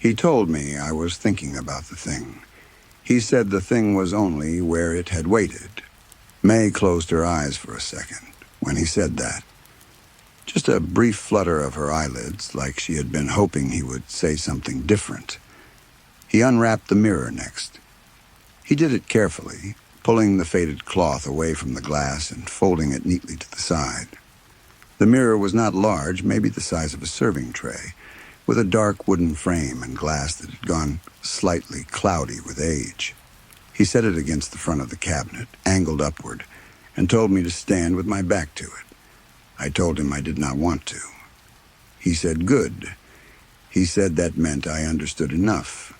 He told me I was thinking about the thing. He said the thing was only where it had waited. May closed her eyes for a second when he said that. Just a brief flutter of her eyelids, like she had been hoping he would say something different. He unwrapped the mirror next. He did it carefully, pulling the faded cloth away from the glass and folding it neatly to the side. The mirror was not large, maybe the size of a serving tray, with a dark wooden frame and glass that had gone slightly cloudy with age. He set it against the front of the cabinet, angled upward, and told me to stand with my back to it. I told him I did not want to. He said, "Good." He said that meant I understood enough.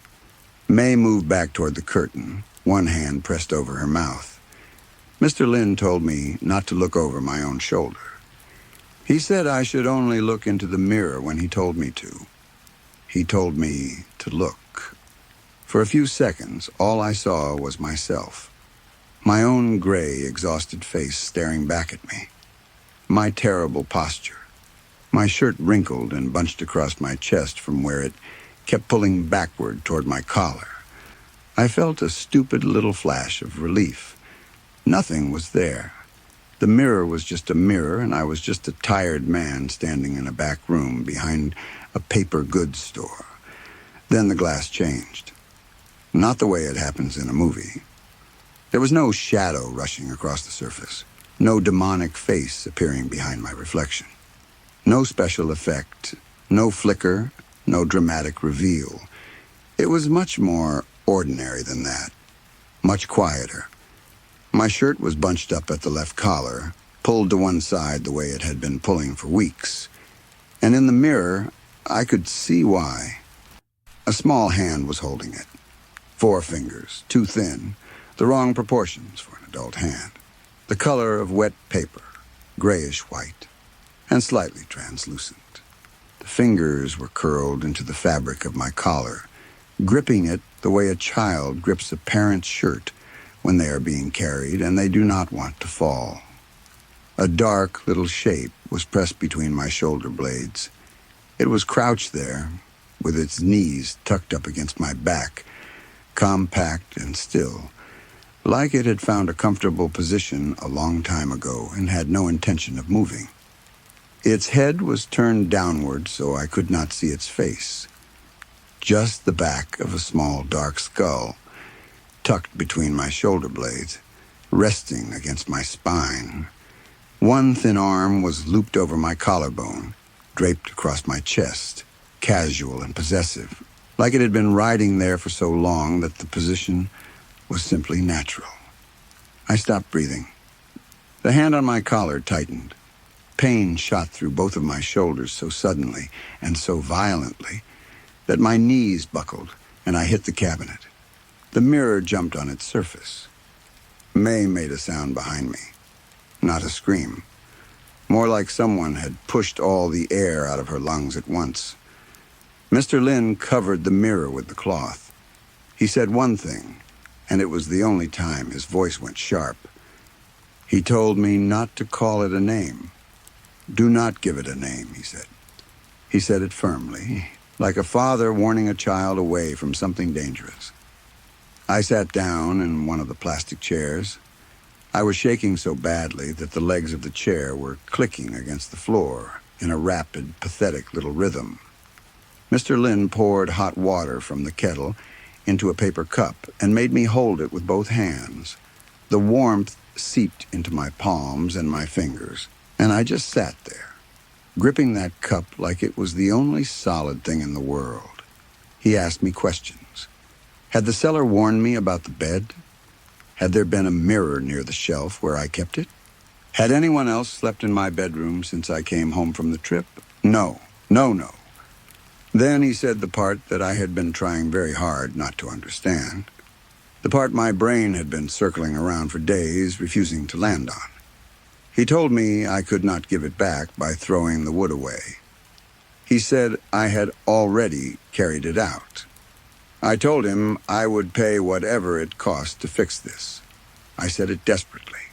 May moved back toward the curtain, one hand pressed over her mouth. Mr. Lin told me not to look over my own shoulder. He said I should only look into the mirror when he told me to. He told me to look. For a few seconds, all I saw was myself. My own gray, exhausted face staring back at me. My terrible posture. My shirt wrinkled and bunched across my chest from where it kept pulling backward toward my collar. I felt a stupid little flash of relief. Nothing was there. The mirror was just a mirror, and I was just a tired man standing in a back room behind a paper goods store. Then the glass changed. Not the way it happens in a movie. There was no shadow rushing across the surface, no demonic face appearing behind my reflection. No special effect, no flicker, no dramatic reveal. It was much more ordinary than that, much quieter. My shirt was bunched up at the left collar, pulled to one side the way it had been pulling for weeks. And in the mirror, I could see why. A small hand was holding it. 4 fingers, too thin, the wrong proportions for an adult hand. The color of wet paper, grayish white, and slightly translucent. The fingers were curled into the fabric of my collar, gripping it the way a child grips a parent's shirt when they are being carried and they do not want to fall. A dark little shape was pressed between my shoulder blades. It was crouched there, with its knees tucked up against my back, compact and still, like it had found a comfortable position a long time ago and had no intention of moving. Its head was turned downward so I could not see its face. Just the back of a small dark skull, tucked between my shoulder blades, resting against my spine. One thin arm was looped over my collarbone, draped across my chest, casual and possessive, like it had been riding there for so long that the position was simply natural. I stopped breathing. The hand on my collar tightened. Pain shot through both of my shoulders so suddenly and so violently that my knees buckled and I hit the cabinet. The mirror jumped on its surface. May made a sound behind me. Not a scream. More like someone had pushed all the air out of her lungs at once. Mr. Lin covered the mirror with the cloth. He said one thing, and it was the only time his voice went sharp. He told me not to call it a name. "Do not give it a name," he said. He said it firmly, like a father warning a child away from something dangerous. I sat down in one of the plastic chairs. I was shaking so badly that the legs of the chair were clicking against the floor in a rapid, pathetic little rhythm. Mr. Lin poured hot water from the kettle into a paper cup and made me hold it with both hands. The warmth seeped into my palms and my fingers, and I just sat there, gripping that cup like it was the only solid thing in the world. He asked me questions. Had the seller warned me about the bed? Had there been a mirror near the shelf where I kept it? Had anyone else slept in my bedroom since I came home from the trip? No. Then he said the part that I had been trying very hard not to understand. The part my brain had been circling around for days, refusing to land on. He told me I could not give it back by throwing the wood away. He said I had already carried it out. I told him I would pay whatever it cost to fix this. I said it desperately.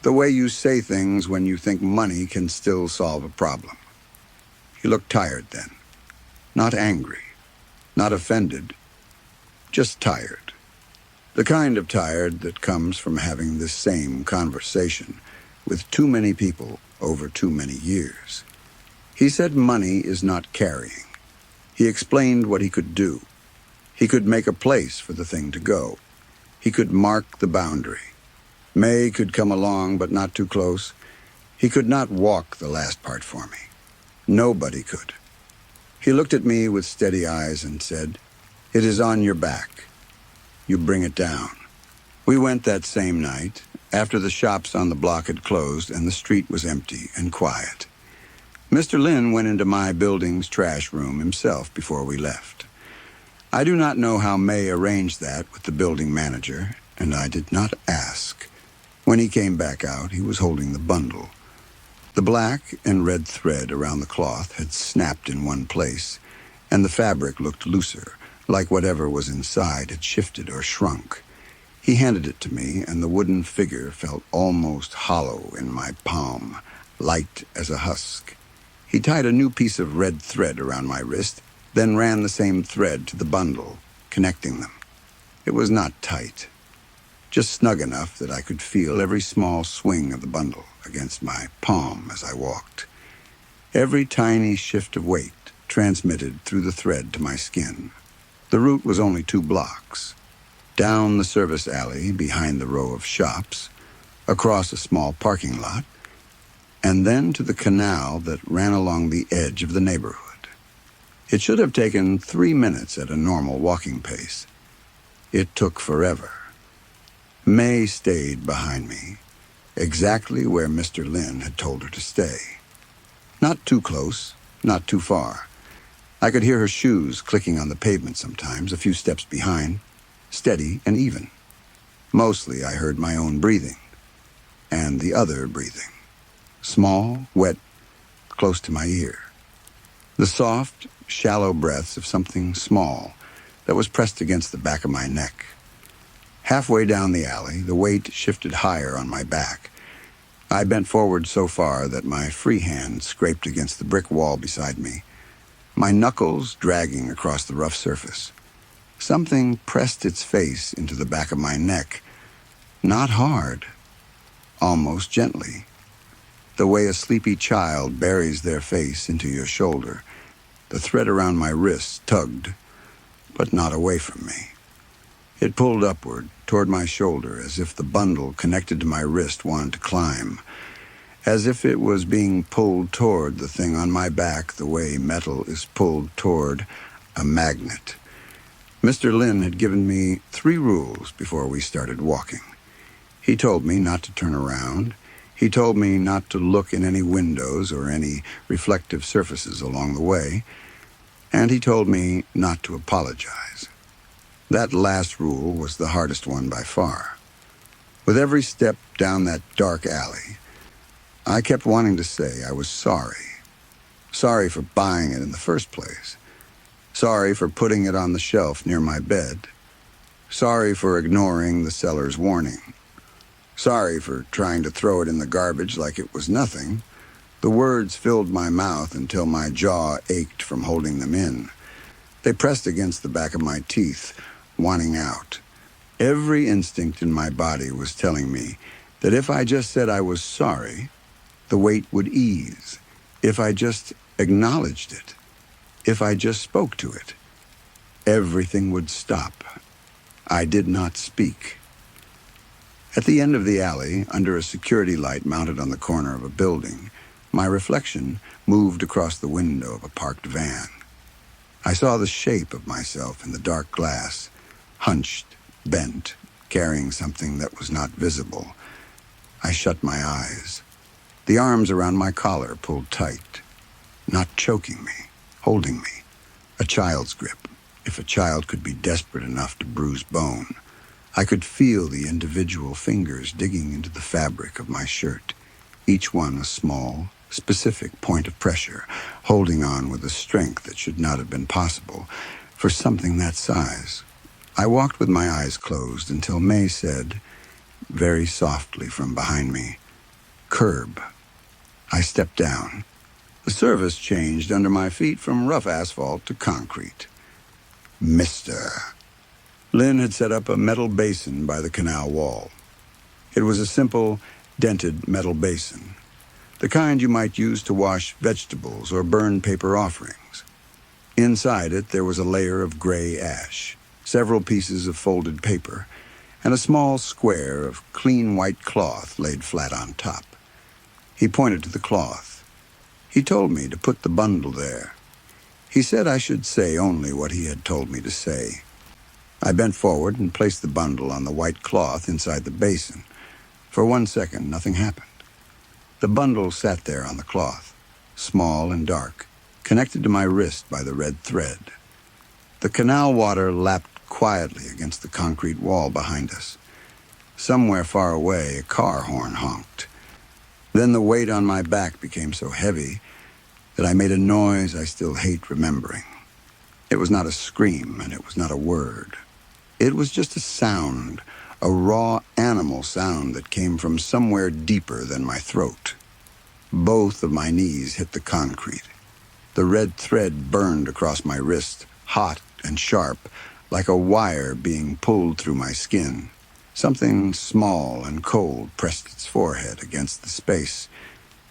The way you say things when you think money can still solve a problem. He looked tired then. Not angry. Not offended, just tired. The kind of tired that comes from having this same conversation with too many people over too many years. He said money is not carrying. He explained what he could do. He could make a place for the thing to go. He could mark the boundary. May could come along, but not too close. He could not walk the last part for me. Nobody could. He looked at me with steady eyes and said, "It is on your back. You bring it down." We went that same night, after the shops on the block had closed and the street was empty and quiet. Mr. Lin went into my building's trash room himself before we left. I do not know how May arranged that with the building manager, and I did not ask. When he came back out, he was holding the bundle. The black and red thread around the cloth had snapped in one place, and the fabric looked looser, like whatever was inside had shifted or shrunk. He handed it to me, and the wooden figure felt almost hollow in my palm, light as a husk. He tied a new piece of red thread around my wrist, then ran the same thread to the bundle, connecting them. It was not tight, just snug enough that I could feel every small swing of the bundle against my palm as I walked. Every tiny shift of weight transmitted through the thread to my skin. The route was only 2 blocks. Down the service alley behind the row of shops, across a small parking lot, and then to the canal that ran along the edge of the neighborhood. It should have taken 3 minutes at a normal walking pace. It took forever. May stayed behind me, exactly where Mr. Lin had told her to stay. Not too close, not too far. I could hear her shoes clicking on the pavement sometimes, a few steps behind, steady and even. Mostly I heard my own breathing, and the other breathing. Small, wet, close to my ear. The soft, shallow breaths of something small that was pressed against the back of my neck. Halfway down the alley, the weight shifted higher on my back. I bent forward so far that my free hand scraped against the brick wall beside me, my knuckles dragging across the rough surface. Something pressed its face into the back of my neck, not hard, almost gently. The way a sleepy child buries their face into your shoulder. The thread around my wrist tugged, but not away from me. It pulled upward, toward my shoulder, as if the bundle connected to my wrist wanted to climb, as if it was being pulled toward the thing on my back the way metal is pulled toward a magnet. Mr. Lin had given me 3 rules before we started walking. He told me not to turn around. He told me not to look in any windows or any reflective surfaces along the way, and he told me not to apologize. That last rule was the hardest one by far. With every step down that dark alley, I kept wanting to say I was sorry. Sorry for buying it in the first place. Sorry for putting it on the shelf near my bed. Sorry for ignoring the seller's warning. Sorry for trying to throw it in the garbage like it was nothing. The words filled my mouth until my jaw ached from holding them in. They pressed against the back of my teeth, wanting out. Every instinct in my body was telling me that if I just said I was sorry, the weight would ease. If I just acknowledged it, if I just spoke to it, everything would stop. I did not speak. At the end of the alley, under a security light mounted on the corner of a building, my reflection moved across the window of a parked van. I saw the shape of myself in the dark glass, hunched, bent, carrying something that was not visible. I shut my eyes. The arms around my collar pulled tight, not choking me, holding me. A child's grip, if a child could be desperate enough to bruise bone. I could feel the individual fingers digging into the fabric of my shirt, each one a small, specific point of pressure, holding on with a strength that should not have been possible for something that size. I walked with my eyes closed until May said, very softly from behind me, "Curb." I stepped down. The surface changed under my feet from rough asphalt to concrete. Mister. Lynn had set up a metal basin by the canal wall. It was a simple, dented metal basin, the kind you might use to wash vegetables or burn paper offerings. Inside it, there was a layer of gray ash, several pieces of folded paper, and a small square of clean white cloth laid flat on top. He pointed to the cloth. He told me to put the bundle there. He said I should say only what he had told me to say. I bent forward and placed the bundle on the white cloth inside the basin. For 1 second, nothing happened. The bundle sat there on the cloth, small and dark, connected to my wrist by the red thread. The canal water lapped quietly against the concrete wall behind us. Somewhere far away, a car horn honked. Then the weight on my back became so heavy that I made a noise I still hate remembering. It was not a scream, and it was not a word. It was just a sound, a raw animal sound that came from somewhere deeper than my throat. Both of my knees hit the concrete. The red thread burned across my wrist, hot and sharp, like a wire being pulled through my skin. Something small and cold pressed its forehead against the space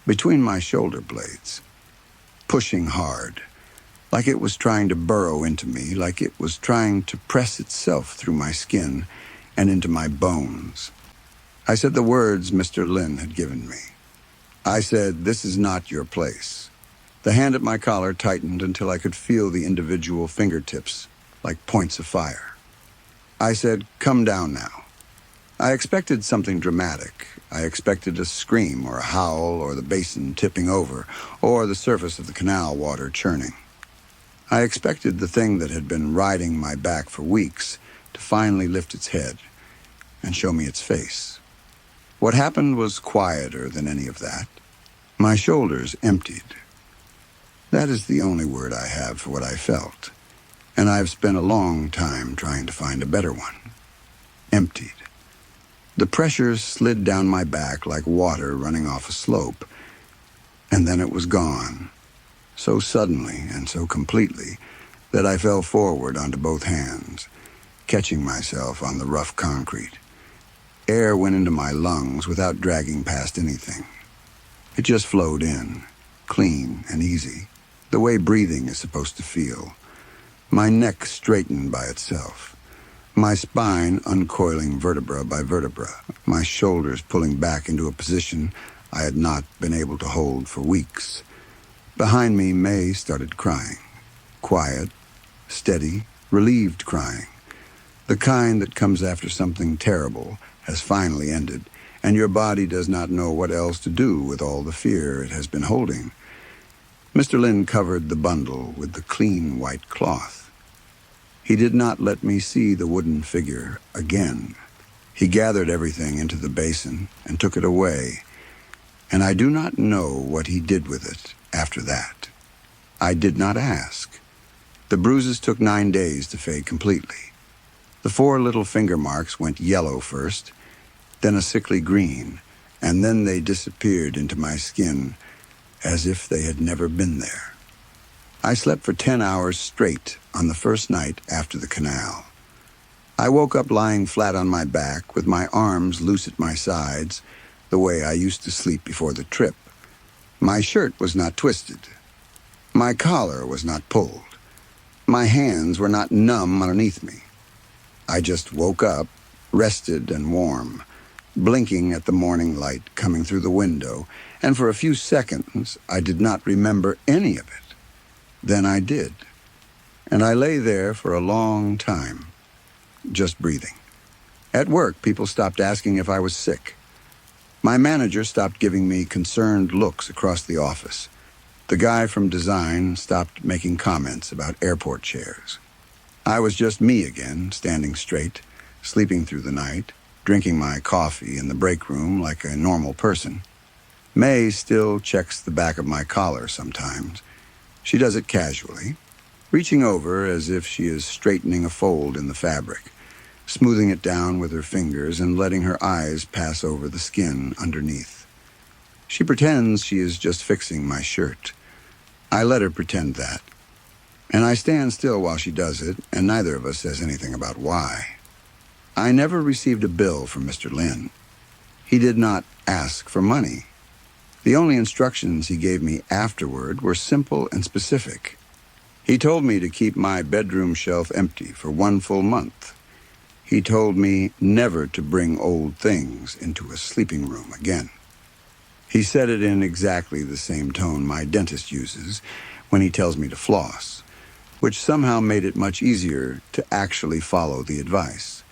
between my shoulder blades, pushing hard, like it was trying to burrow into me, like it was trying to press itself through my skin and into my bones. I said the words Mr. Lynn had given me. I said, "This is not your place." The hand at my collar tightened until I could feel the individual fingertips, like points of fire. I said, "Come down now." I expected something dramatic. I expected a scream or a howl or the basin tipping over or the surface of the canal water churning. I expected the thing that had been riding my back for weeks to finally lift its head and show me its face. What happened was quieter than any of that. My shoulders emptied. That is the only word I have for what I felt, and I've spent a long time trying to find a better one. Emptied. The pressure slid down my back like water running off a slope, and then it was gone, so suddenly and so completely that I fell forward onto both hands, catching myself on the rough concrete. Air went into my lungs without dragging past anything. It just flowed in, clean and easy, the way breathing is supposed to feel. My neck straightened by itself, my spine uncoiling vertebra by vertebra, my shoulders pulling back into a position I had not been able to hold for weeks. Behind me, May started crying. Quiet, steady, relieved crying. The kind that comes after something terrible has finally ended, and your body does not know what else to do with all the fear it has been holding. Mr. Lynn covered the bundle with the clean white cloth. He did not let me see the wooden figure again. He gathered everything into the basin and took it away, and I do not know what he did with it after that. I did not ask. The bruises took 9 days to fade completely. The 4 little finger marks went yellow first, then a sickly green, and then they disappeared into my skin as if they had never been there. I slept for 10 hours straight on the first night after the canal. I woke up lying flat on my back with my arms loose at my sides, the way I used to sleep before the trip. My shirt was not twisted. My collar was not pulled. My hands were not numb underneath me. I just woke up, rested and warm, blinking at the morning light coming through the window, and for a few seconds I did not remember any of it. Then I did, and I lay there for a long time, just breathing. At work, people stopped asking if I was sick. My manager stopped giving me concerned looks across the office. The guy from design stopped making comments about airport chairs. I was just me again, standing straight, sleeping through the night, drinking my coffee in the break room like a normal person. May still checks the back of my collar sometimes. She does it casually, reaching over as if she is straightening a fold in the fabric, smoothing it down with her fingers and letting her eyes pass over the skin underneath. She pretends she is just fixing my shirt. I let her pretend that. And I stand still while she does it, and neither of us says anything about why. I never received a bill from Mr. Lin. He did not ask for money. The only instructions he gave me afterward were simple and specific. He told me to keep my bedroom shelf empty for 1 full month. He told me never to bring old things into a sleeping room again. He said it in exactly the same tone my dentist uses when he tells me to floss, which somehow made it much easier to actually follow the advice.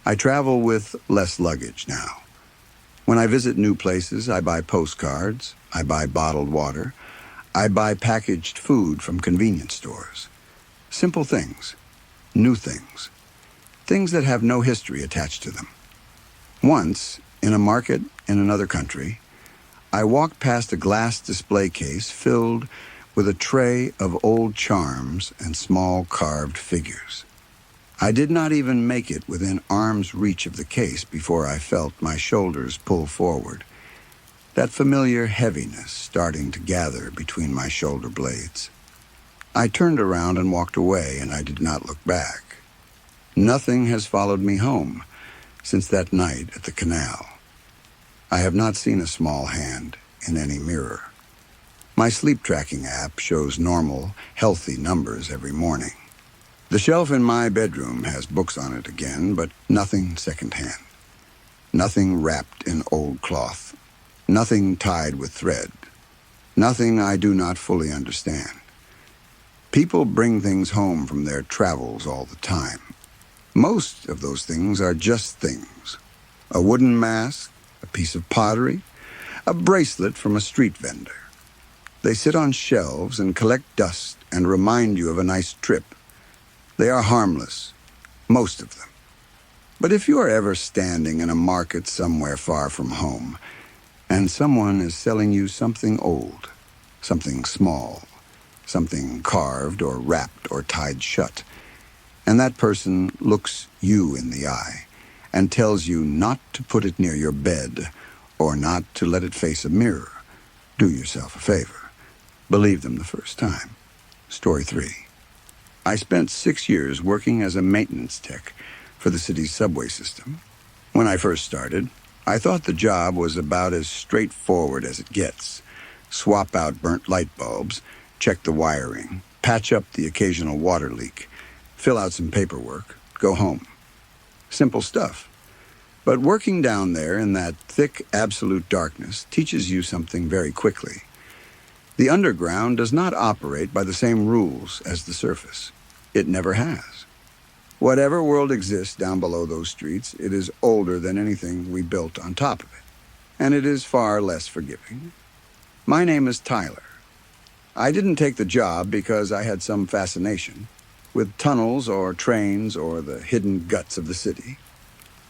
I travel with less luggage now. When I visit new places, I buy postcards, I buy bottled water, I buy packaged food from convenience stores. Simple things, new things, things that have no history attached to them. Once, in a market in another country, I walked past a glass display case filled with a tray of old charms and small carved figures. I did not even make it within arm's reach of the case before I felt my shoulders pull forward, that familiar heaviness starting to gather between my shoulder blades. I turned around and walked away, and I did not look back. Nothing has followed me home since that night at the canal. I have not seen a small hand in any mirror. My sleep tracking app shows normal, healthy numbers every morning. The shelf in my bedroom has books on it again, but nothing secondhand. Nothing wrapped in old cloth. Nothing tied with thread. Nothing I do not fully understand. People bring things home from their travels all the time. Most of those things are just things. A wooden mask, a piece of pottery, a bracelet from a street vendor. They sit on shelves and collect dust and remind you of a nice trip. They are harmless, most of them. But if you are ever standing in a market somewhere far from home, and someone is selling you something old, something small, something carved or wrapped or tied shut, and that person looks you in the eye and tells you not to put it near your bed or not to let it face a mirror, do yourself a favor. Believe them the first time. Story 3. I spent 6 years working as a maintenance tech for the city's subway system. When I first started, I thought the job was about as straightforward as it gets. Swap out burnt light bulbs, check the wiring, patch up the occasional water leak, fill out some paperwork, go home. Simple stuff. But working down there in that thick, absolute darkness teaches you something very quickly. The underground does not operate by the same rules as the surface. It never has. Whatever world exists down below those streets, it is older than anything we built on top of it. And it is far less forgiving. My name is Tyler. I didn't take the job because I had some fascination with tunnels or trains or the hidden guts of the city.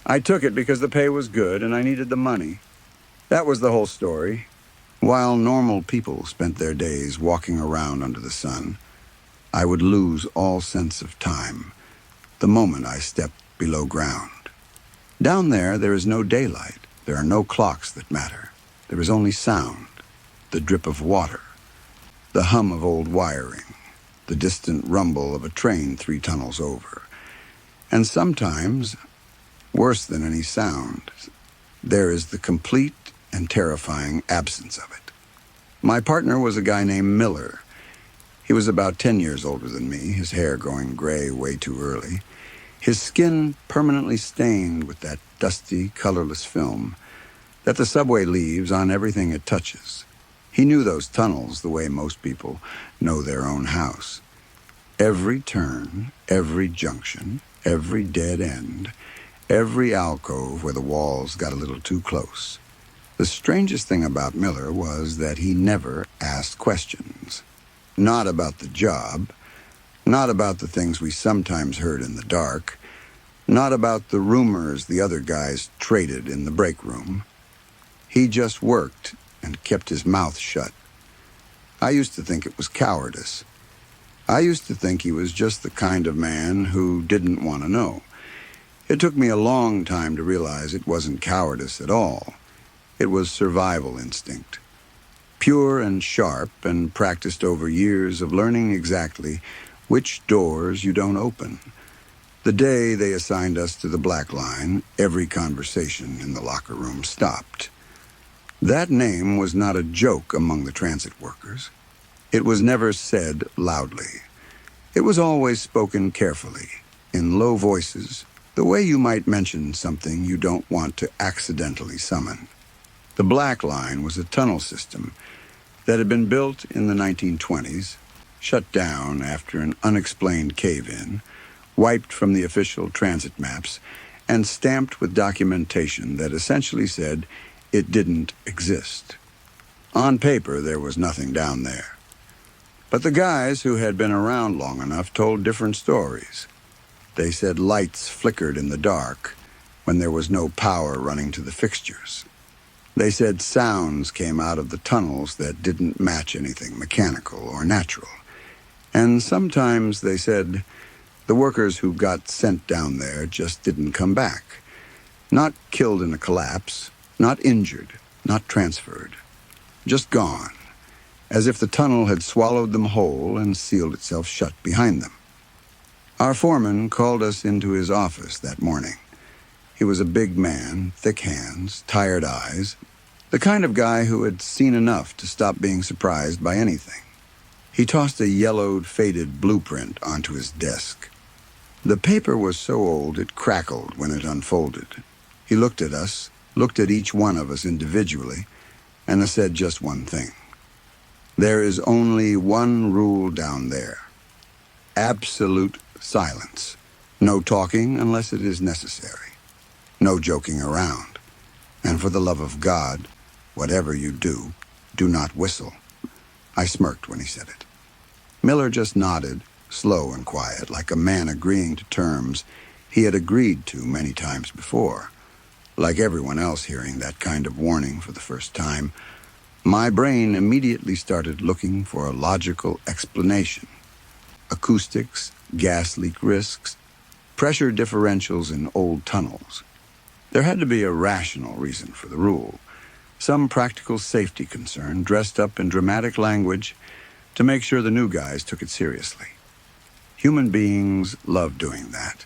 I took it because the pay was good and I needed the money. That was the whole story. While normal people spent their days walking around under the sun, I would lose all sense of time the moment I stepped below ground. Down there is no daylight. There are no clocks that matter. There is only sound, the drip of water, the hum of old wiring, the distant rumble of a train 3 tunnels over. And sometimes, worse than any sound, there is the complete and terrifying absence of it. My partner was a guy named Miller. He was about 10 years older than me, his hair going gray way too early, his skin permanently stained with that dusty, colorless film that the subway leaves on everything it touches. He knew those tunnels the way most people know their own house. Every turn, every junction, every dead end, every alcove where the walls got a little too close. The strangest thing about Miller was that he never asked questions. Not about the job, not about the things we sometimes heard in the dark, not about the rumors the other guys traded in the break room. He just worked and kept his mouth shut. I used to think it was cowardice. I used to think he was just the kind of man who didn't want to know. It took me a long time to realize it wasn't cowardice at all. It was survival instinct. Pure and sharp and practiced over years of learning exactly which doors you don't open. The day they assigned us to the Black Line, every conversation in the locker room stopped. That name was not a joke among the transit workers. It was never said loudly. It was always spoken carefully, in low voices, the way you might mention something you don't want to accidentally summon. The Black Line was a tunnel system that had been built in the 1920s, shut down after an unexplained cave-in, wiped from the official transit maps, and stamped with documentation that essentially said it didn't exist. On paper, there was nothing down there. But the guys who had been around long enough told different stories. They said lights flickered in the dark when there was no power running to the fixtures. They said sounds came out of the tunnels that didn't match anything mechanical or natural. And sometimes they said the workers who got sent down there just didn't come back. Not killed in a collapse, not injured, not transferred. Just gone, as if the tunnel had swallowed them whole and sealed itself shut behind them. Our foreman called us into his office that morning. He was a big man, thick hands, tired eyes, the kind of guy who had seen enough to stop being surprised by anything. He tossed a yellowed, faded blueprint onto his desk. The paper was so old it crackled when it unfolded. He looked at us, looked at each one of us individually, and said just one thing. There is only one rule down there. Absolute silence. No talking unless it is necessary. No joking around. And for the love of God, whatever you do, do not whistle. I smirked when he said it. Miller just nodded, slow and quiet, like a man agreeing to terms he had agreed to many times before. Like everyone else hearing that kind of warning for the first time, my brain immediately started looking for a logical explanation. Acoustics, gas leak risks, pressure differentials in old tunnels. There had to be a rational reason for the rule, some practical safety concern dressed up in dramatic language to make sure the new guys took it seriously. Human beings love doing that.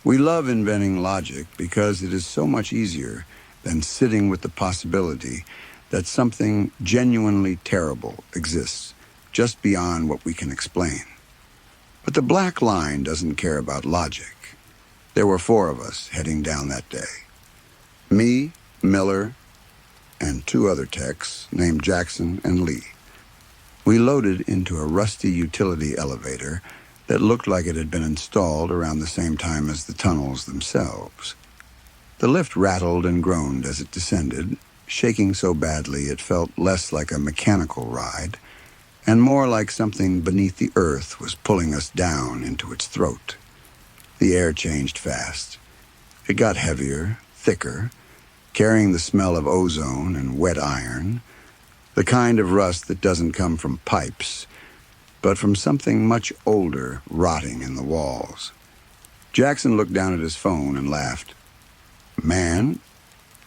We love inventing logic because it is so much easier than sitting with the possibility that something genuinely terrible exists just beyond what we can explain. But the Black Line doesn't care about logic. There were 4 of us heading down that day. Me, Miller, and 2 other techs named Jackson and Lee. We loaded into a rusty utility elevator that looked like it had been installed around the same time as the tunnels themselves. The lift rattled and groaned as it descended, shaking so badly it felt less like a mechanical ride and more like something beneath the earth was pulling us down into its throat. The air changed fast. It got heavier, thicker, carrying the smell of ozone and wet iron, the kind of rust that doesn't come from pipes, but from something much older rotting in the walls. Jackson looked down at his phone and laughed. Man,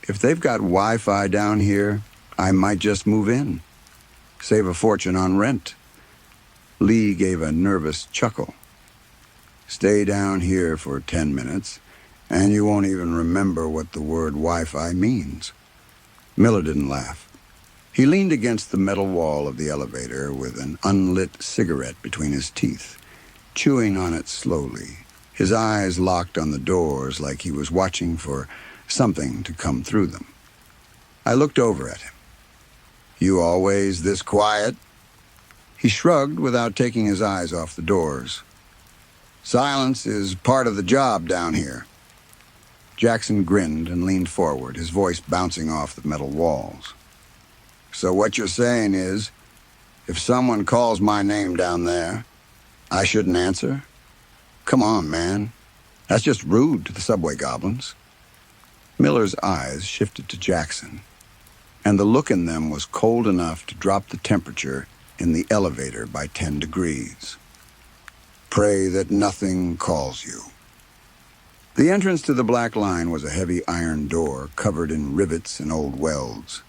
if they've got Wi-Fi down here, I might just move in. Save a fortune on rent. Lee gave a nervous chuckle. Stay down here for 10 minutes, and you won't even remember what the word Wi-Fi means. Miller didn't laugh. He leaned against the metal wall of the elevator with an unlit cigarette between his teeth, chewing on it slowly, his eyes locked on the doors like he was watching for something to come through them. I looked over at him. You always this quiet? He shrugged without taking his eyes off the doors. Silence is part of the job down here. Jackson grinned and leaned forward, his voice bouncing off the metal walls. So what you're saying is, if someone calls my name down there, I shouldn't answer? Come on, man. That's just rude to the subway goblins. Miller's eyes shifted to Jackson, and the look in them was cold enough to drop the temperature in the elevator by 10 degrees. Pray that nothing calls you. The entrance to the Black Line was a heavy iron door covered in rivets and old welds.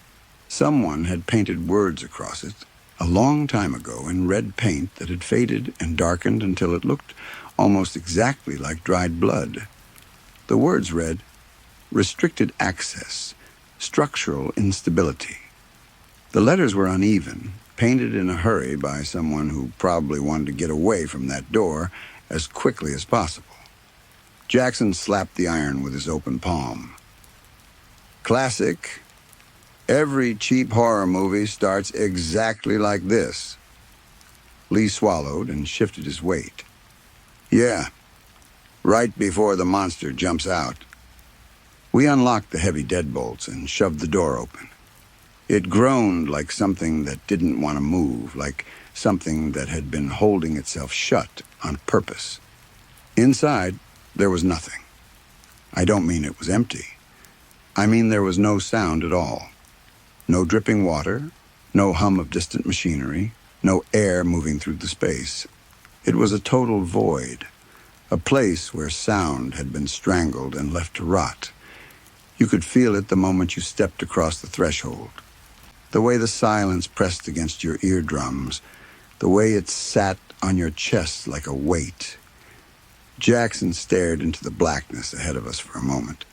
Someone had painted words across it, a long time ago in red paint that had faded and darkened until it looked almost exactly like dried blood. The words read, "Restricted access, structural instability." The letters were uneven, painted in a hurry by someone who probably wanted to get away from that door as quickly as possible. Jackson slapped the iron with his open palm. Classic. Every cheap horror movie starts exactly like this. Lee swallowed and shifted his weight. Yeah, right before the monster jumps out. We unlocked the heavy deadbolts and shoved the door open. It groaned like something that didn't want to move, like something that had been holding itself shut on purpose. Inside, there was nothing. I don't mean it was empty. I mean there was no sound at all. No dripping water, no hum of distant machinery, no air moving through the space. It was a total void, a place where sound had been strangled and left to rot. You could feel it the moment you stepped across the threshold. The way the silence pressed against your eardrums, the way it sat on your chest like a weight. Jackson stared into the blackness ahead of us for a moment,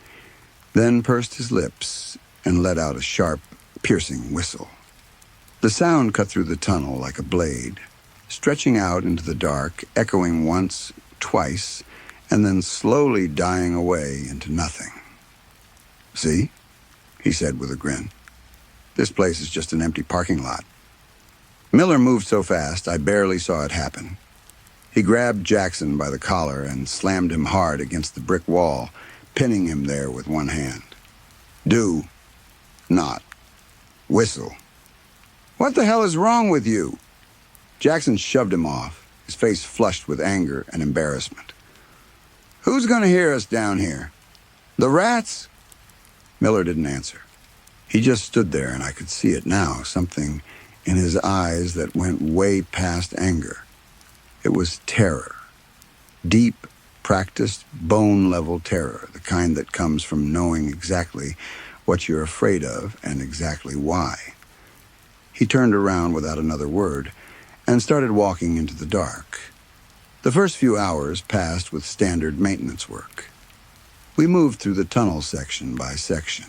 then pursed his lips and let out a sharp, piercing whistle. The sound cut through the tunnel like a blade, stretching out into the dark, echoing once, twice, and then slowly dying away into nothing. "See?" he said with a grin. "This place is just an empty parking lot." Miller moved so fast I barely saw it happen. He grabbed Jackson by the collar and slammed him hard against the brick wall, pinning him there with one hand. "Do not whistle." "What the hell is wrong with you?" Jackson shoved him off, his face flushed with anger and embarrassment. "Who's going to hear us down here? The rats?" Miller didn't answer. He just stood there, and I could see it now, something in his eyes that went way past anger. It was terror. Deep, practiced, bone-level terror, the kind that comes from knowing exactly what you're afraid of and exactly why. He turned around without another word and started walking into the dark. The first few hours passed with standard maintenance work. We moved through the tunnel section by section,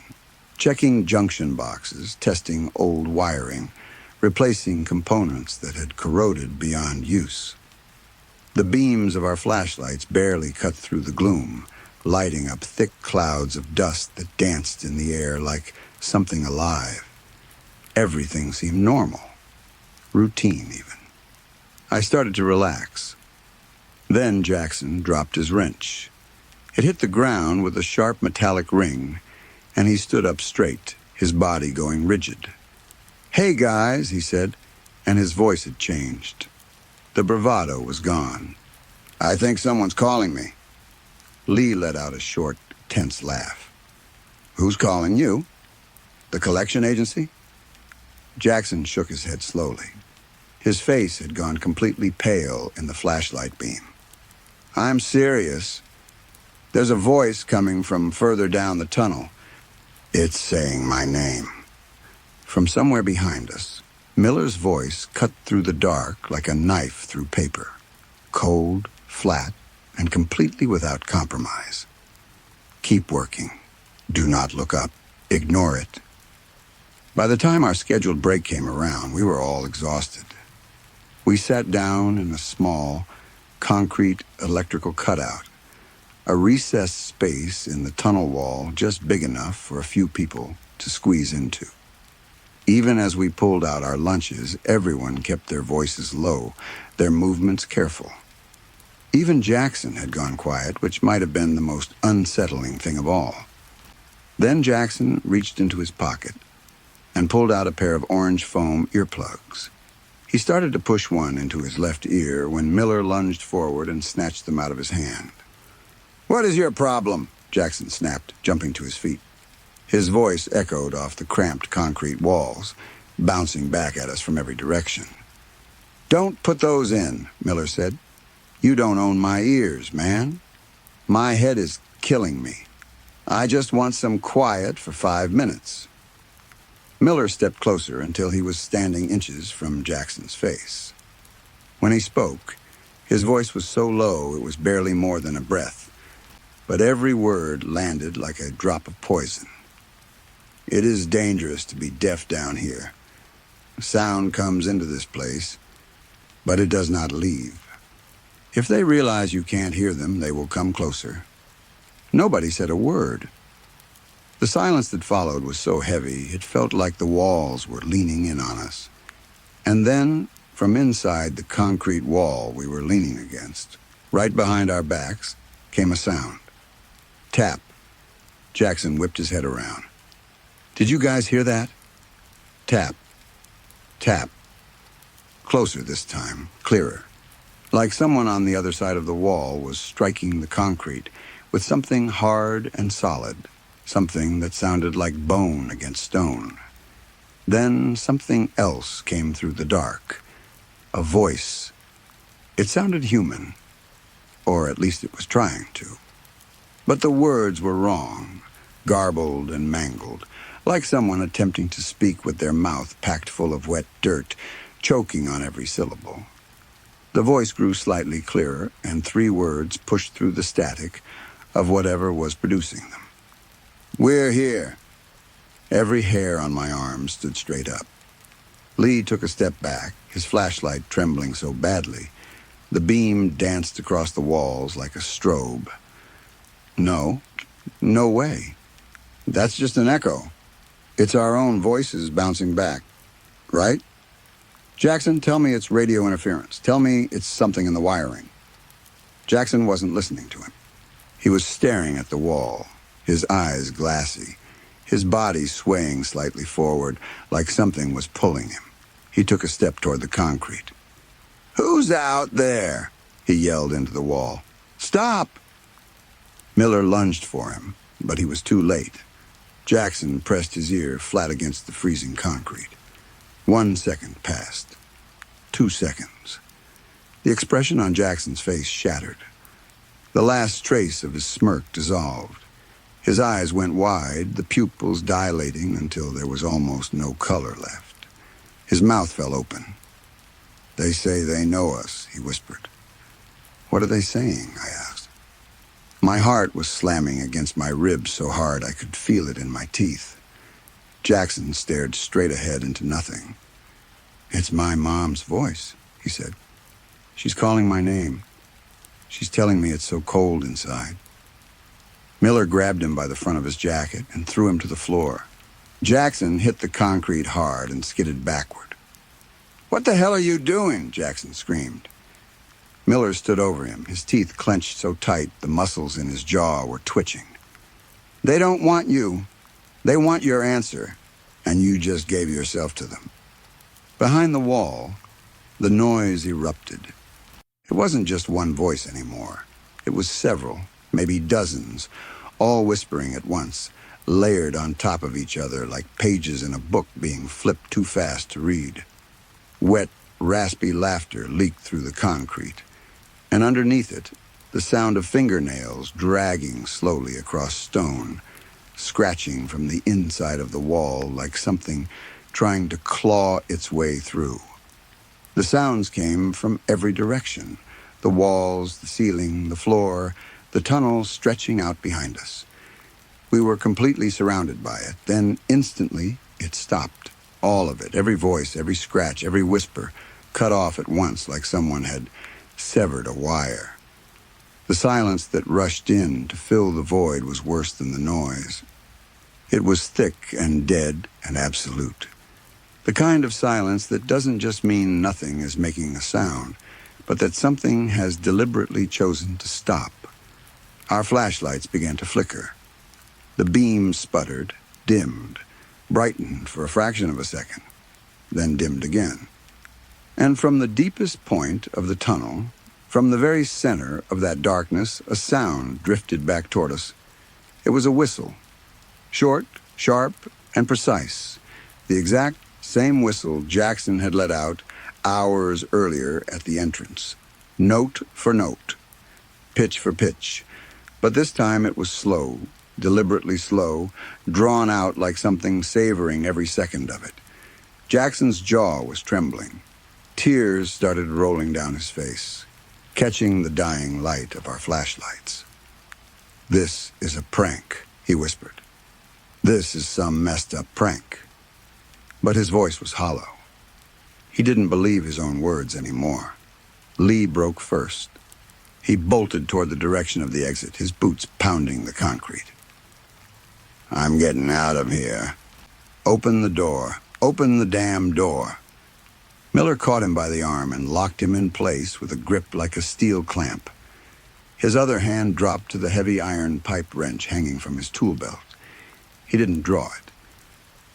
checking junction boxes, testing old wiring, replacing components that had corroded beyond use. The beams of our flashlights barely cut through the gloom, lighting up thick clouds of dust that danced in the air like something alive. Everything seemed normal, routine even. I started to relax. Then Jackson dropped his wrench. It hit the ground with a sharp metallic ring, and he stood up straight, his body going rigid. "Hey, guys," he said, and his voice had changed. The bravado was gone. "I think someone's calling me." Lee let out a short, tense laugh. "Who's calling you? The collection agency?" Jackson shook his head slowly. His face had gone completely pale in the flashlight beam. "I'm serious. There's a voice coming from further down the tunnel. It's saying my name." From somewhere behind us, Miller's voice cut through the dark like a knife through paper. Cold, flat, and completely without compromise. "Keep working. Do not look up. Ignore it." By the time our scheduled break came around, we were all exhausted. We sat down in a small, concrete electrical cutout, a recessed space in the tunnel wall just big enough for a few people to squeeze into. Even as we pulled out our lunches, everyone kept their voices low, their movements careful. Even Jackson had gone quiet, which might have been the most unsettling thing of all. Then Jackson reached into his pocket and pulled out a pair of orange foam earplugs. He started to push one into his left ear when Miller lunged forward and snatched them out of his hand. "What is your problem?" Jackson snapped, jumping to his feet. His voice echoed off the cramped concrete walls, bouncing back at us from every direction. "Don't put those in," Miller said. "You don't own my ears, man. My head is killing me. I just want some quiet for 5 minutes." Miller stepped closer until he was standing inches from Jackson's face. When he spoke, his voice was so low it was barely more than a breath, but every word landed like a drop of poison. It is dangerous to be deaf down here. Sound comes into this place, but it does not leave. If they realize you can't hear them, they will come closer. Nobody said a word. The silence that followed was so heavy, it felt like the walls were leaning in on us. And then, from inside the concrete wall we were leaning against, right behind our backs, came a sound. Tap. Jackson whipped his head around. Did you guys hear that? Tap. Tap. Closer this time, clearer. Like someone on the other side of the wall was striking the concrete with something hard and solid, something that sounded like bone against stone. Then something else came through the dark. A voice. It sounded human, or at least it was trying to. But the words were wrong, garbled and mangled, like someone attempting to speak with their mouth packed full of wet dirt, choking on every syllable. The voice grew slightly clearer, and 3 words pushed through the static of whatever was producing them. We're here. Every hair on my arm stood straight up. Lee took a step back, his flashlight trembling so badly. The beam danced across the walls like a strobe. No way. That's just an echo. It's our own voices bouncing back, right? Jackson, tell me it's radio interference. Tell me it's something in the wiring. Jackson wasn't listening to him. He was staring at the wall, his eyes glassy, his body swaying slightly forward like something was pulling him. He took a step toward the concrete. Who's out there? He yelled into the wall. Stop! Miller lunged for him, but he was too late. Jackson pressed his ear flat against the freezing concrete. 1 second passed. 2 seconds. The expression on Jackson's face shattered. The last trace of his smirk dissolved. His eyes went wide, the pupils dilating until there was almost no color left. His mouth fell open. They say they know us, he whispered. What are they saying? I asked. My heart was slamming against my ribs so hard I could feel it in my teeth. Jackson stared straight ahead into nothing. It's my mom's voice, he said. She's calling my name. She's telling me it's so cold inside. Miller grabbed him by the front of his jacket and threw him to the floor. Jackson hit the concrete hard and skidded backward. What the hell are you doing? Jackson screamed. Miller stood over him, his teeth clenched so tight the muscles in his jaw were twitching. They don't want you. They want your answer, and you just gave yourself to them. Behind the wall, the noise erupted. It wasn't just one voice anymore. It was several, maybe dozens, all whispering at once, layered on top of each other like pages in a book being flipped too fast to read. Wet, raspy laughter leaked through the concrete, and underneath it, the sound of fingernails dragging slowly across stone, scratching from the inside of the wall like something trying to claw its way through. The sounds came from every direction, the walls, the ceiling, the floor, the tunnel stretching out behind us. We were completely surrounded by it. Then, instantly, it stopped. All of it, every voice, every scratch, every whisper, cut off at once like someone had severed a wire. The silence that rushed in to fill the void was worse than the noise. It was thick and dead and absolute. The kind of silence that doesn't just mean nothing is making a sound, but that something has deliberately chosen to stop. Our flashlights began to flicker. The beam sputtered, dimmed, brightened for a fraction of a second, then dimmed again. And from the deepest point of the tunnel, from the very center of that darkness, a sound drifted back toward us. It was a whistle, short, sharp, and precise, the exact same whistle Jackson had let out hours earlier at the entrance, note for note, pitch for pitch. But this time it was slow, deliberately slow, drawn out like something savoring every second of it. Jackson's jaw was trembling. Tears started rolling down his face, catching the dying light of our flashlights. "This is a prank," he whispered. "This is some messed up prank." But his voice was hollow. He didn't believe his own words anymore. Lee broke first. He bolted toward the direction of the exit, his boots pounding the concrete. "I'm getting out of here. Open the door. Open the damn door." Miller caught him by the arm and locked him in place with a grip like a steel clamp. His other hand dropped to the heavy iron pipe wrench hanging from his tool belt. He didn't draw it,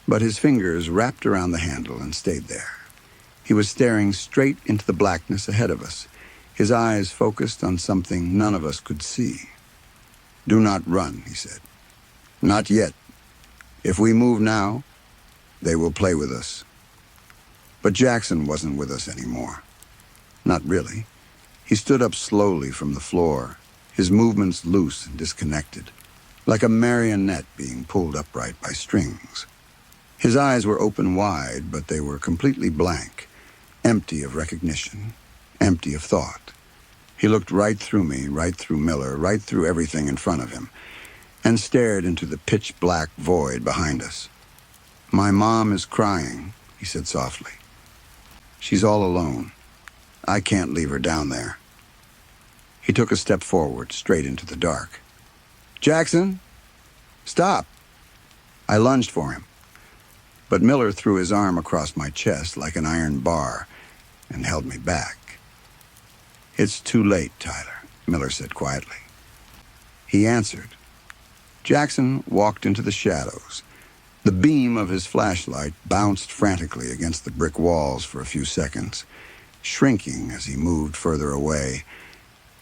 but his fingers wrapped around the handle and stayed there. He was staring straight into the blackness ahead of us, his eyes focused on something none of us could see. "Do not run," he said. "Not yet. If we move now, they will play with us." But Jackson wasn't with us anymore. Not really. He stood up slowly from the floor, his movements loose and disconnected, like a marionette being pulled upright by strings. His eyes were open wide, but they were completely blank, empty of recognition, empty of thought. He looked right through me, right through Miller, right through everything in front of him, and stared into the pitch-black void behind us. "My mom is crying," he said softly. "She's all alone. I can't leave her down there." He took a step forward, straight into the dark. "Jackson, stop!" I lunged for him, but Miller threw his arm across my chest like an iron bar and held me back. "It's too late, Tyler," Miller said quietly. He answered. Jackson walked into the shadows. The beam of his flashlight bounced frantically against the brick walls for a few seconds, shrinking as he moved further away,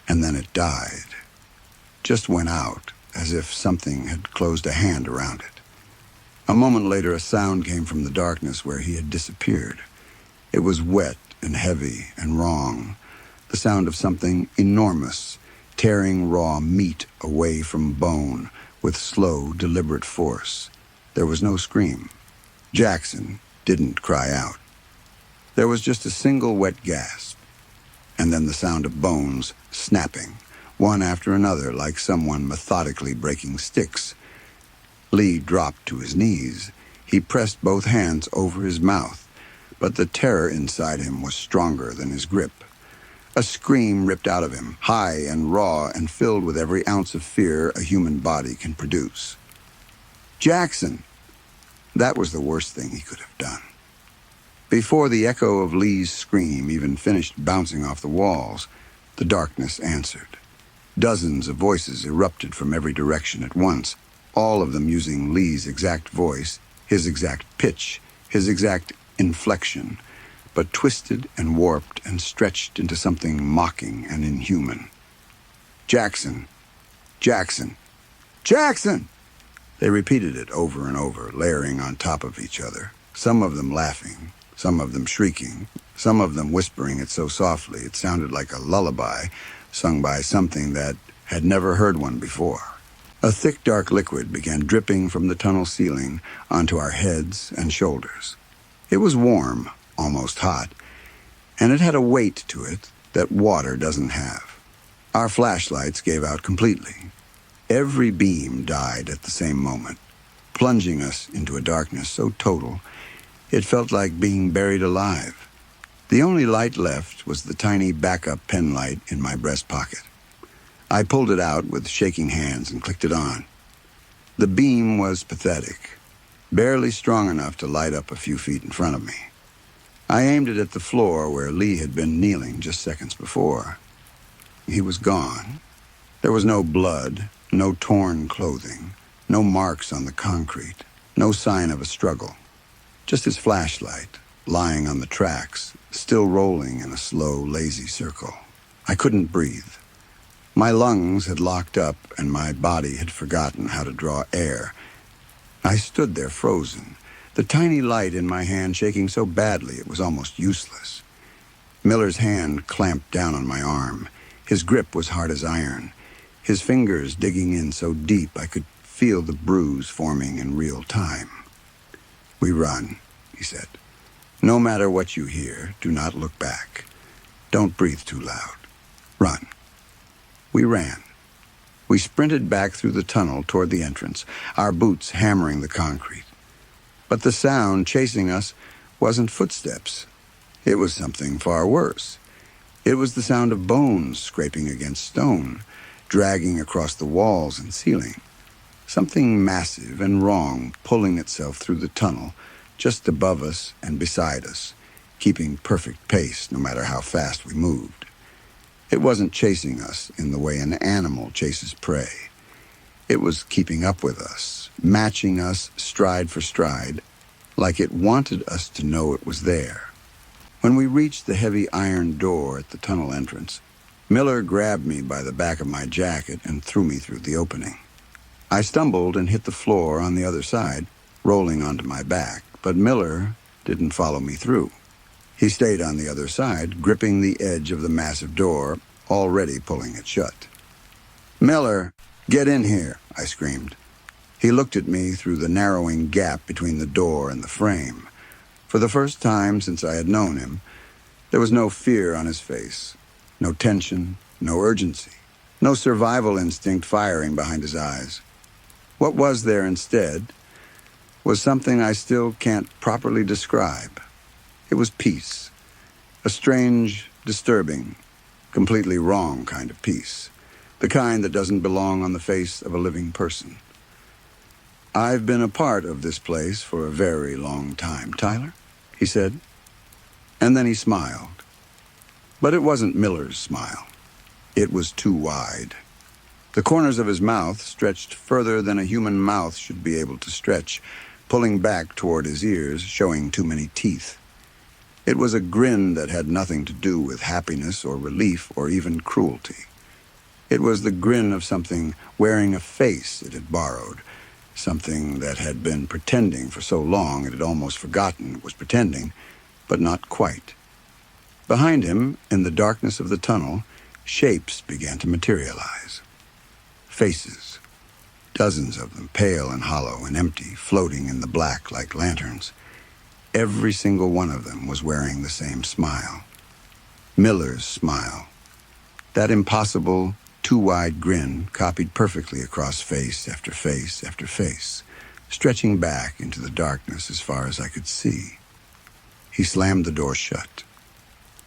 and then it died. Just went out, as if something had closed a hand around it. A moment later, a sound came from the darkness where he had disappeared. It was wet and heavy and wrong, the sound of something enormous, tearing raw meat away from bone with slow, deliberate force. There was no scream. Jackson didn't cry out. There was just a single wet gasp, and then the sound of bones snapping, one after another, like someone methodically breaking sticks. Lee dropped to his knees. He pressed both hands over his mouth, but the terror inside him was stronger than his grip. A scream ripped out of him, high and raw and filled with every ounce of fear a human body can produce. "Jackson!" That was the worst thing he could have done. Before the echo of Lee's scream even finished bouncing off the walls, the darkness answered. Dozens of voices erupted from every direction at once, all of them using Lee's exact voice, his exact pitch, his exact inflection, but twisted and warped and stretched into something mocking and inhuman. "Jackson! Jackson! Jackson!" They repeated it over and over, layering on top of each other, some of them laughing, some of them shrieking, some of them whispering it so softly it sounded like a lullaby sung by something that had never heard one before. A thick, dark liquid began dripping from the tunnel ceiling onto our heads and shoulders. It was warm, almost hot, and it had a weight to it that water doesn't have. Our flashlights gave out completely. Every beam died at the same moment, plunging us into a darkness so total it felt like being buried alive. The only light left was the tiny backup pen light in my breast pocket. I pulled it out with shaking hands and clicked it on. The beam was pathetic, barely strong enough to light up a few feet in front of me. I aimed it at the floor where Lee had been kneeling just seconds before. He was gone. There was no blood, no torn clothing, no marks on the concrete, no sign of a struggle. Just his flashlight, lying on the tracks, still rolling in a slow, lazy circle. I couldn't breathe. My lungs had locked up and my body had forgotten how to draw air. I stood there frozen, the tiny light in my hand shaking so badly it was almost useless. Miller's hand clamped down on my arm. His grip was hard as iron, his fingers digging in so deep I could feel the bruise forming in real time. "We run," he said. "No matter what you hear, do not look back. Don't breathe too loud. Run." We ran. We sprinted back through the tunnel toward the entrance, our boots hammering the concrete. But the sound chasing us wasn't footsteps. It was something far worse. It was the sound of bones scraping against stone, dragging across the walls and ceiling. Something massive and wrong pulling itself through the tunnel, just above us and beside us, keeping perfect pace no matter how fast we moved. It wasn't chasing us in the way an animal chases prey. It was keeping up with us, matching us stride for stride, like it wanted us to know it was there. When we reached the heavy iron door at the tunnel entrance, Miller grabbed me by the back of my jacket and threw me through the opening. I stumbled and hit the floor on the other side, rolling onto my back, but Miller didn't follow me through. He stayed on the other side, gripping the edge of the massive door, already pulling it shut. "Miller, get in here," I screamed. He looked at me through the narrowing gap between the door and the frame. For the first time since I had known him, there was no fear on his face, no tension, no urgency, no survival instinct firing behind his eyes. What was there instead was something I still can't properly describe. It was peace, a strange, disturbing, completely wrong kind of peace, the kind that doesn't belong on the face of a living person. "I've been a part of this place for a very long time, Tyler," he said. And then he smiled. But it wasn't Miller's smile. It was too wide. The corners of his mouth stretched further than a human mouth should be able to stretch, pulling back toward his ears, showing too many teeth. It was a grin that had nothing to do with happiness or relief or even cruelty. It was the grin of something wearing a face it had borrowed, something that had been pretending for so long it had almost forgotten it was pretending, but not quite. Behind him, in the darkness of the tunnel, shapes began to materialize. Faces, dozens of them, pale and hollow and empty, floating in the black like lanterns. Every single one of them was wearing the same smile. Miller's smile. That impossible, too-wide grin copied perfectly across face after face after face, stretching back into the darkness as far as I could see. He slammed the door shut.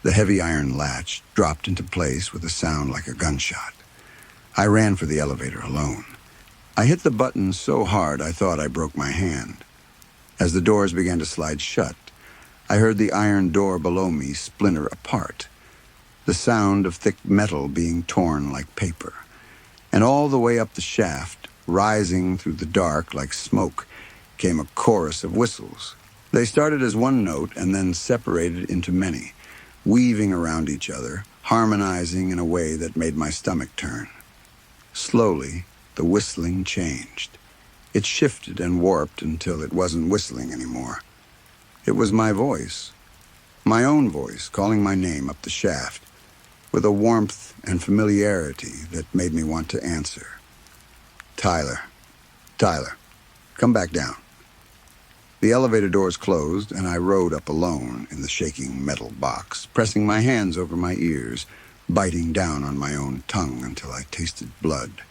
The heavy iron latch dropped into place with a sound like a gunshot. I ran for the elevator alone. I hit the button so hard I thought I broke my hand. As the doors began to slide shut, I heard the iron door below me splinter apart, the sound of thick metal being torn like paper. And all the way up the shaft, rising through the dark like smoke, came a chorus of whistles. They started as one note and then separated into many, weaving around each other, harmonizing in a way that made my stomach turn. Slowly, the whistling changed. It shifted and warped until it wasn't whistling anymore. It was my voice, my own voice, calling my name up the shaft, with a warmth and familiarity that made me want to answer. "Tyler, Tyler, come back down." The elevator doors closed, and I rode up alone in the shaking metal box, pressing my hands over my ears, biting down on my own tongue until I tasted blood,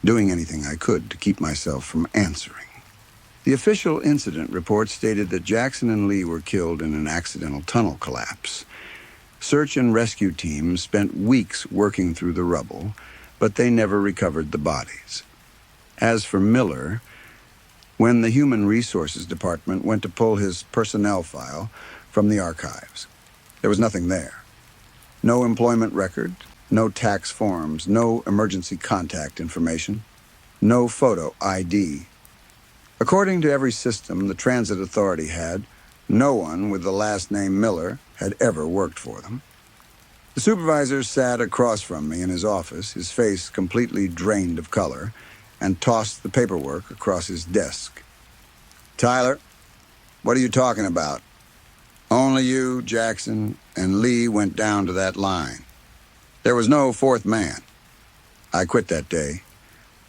doing anything I could to keep myself from answering. The official incident report stated that Jackson and Lee were killed in an accidental tunnel collapse. Search and rescue teams spent weeks working through the rubble, but they never recovered the bodies. As for Miller, when the Human Resources Department went to pull his personnel file from the archives, there was nothing there. No employment record, no tax forms, no emergency contact information, no photo ID. According to every system the transit authority had, no one with the last name Miller had ever worked for them. The supervisor sat across from me in his office, his face completely drained of color, and tossed the paperwork across his desk. "Tyler, what are you talking about? Only you, Jackson, and Lee went down to that line. There was no fourth man. I quit that day.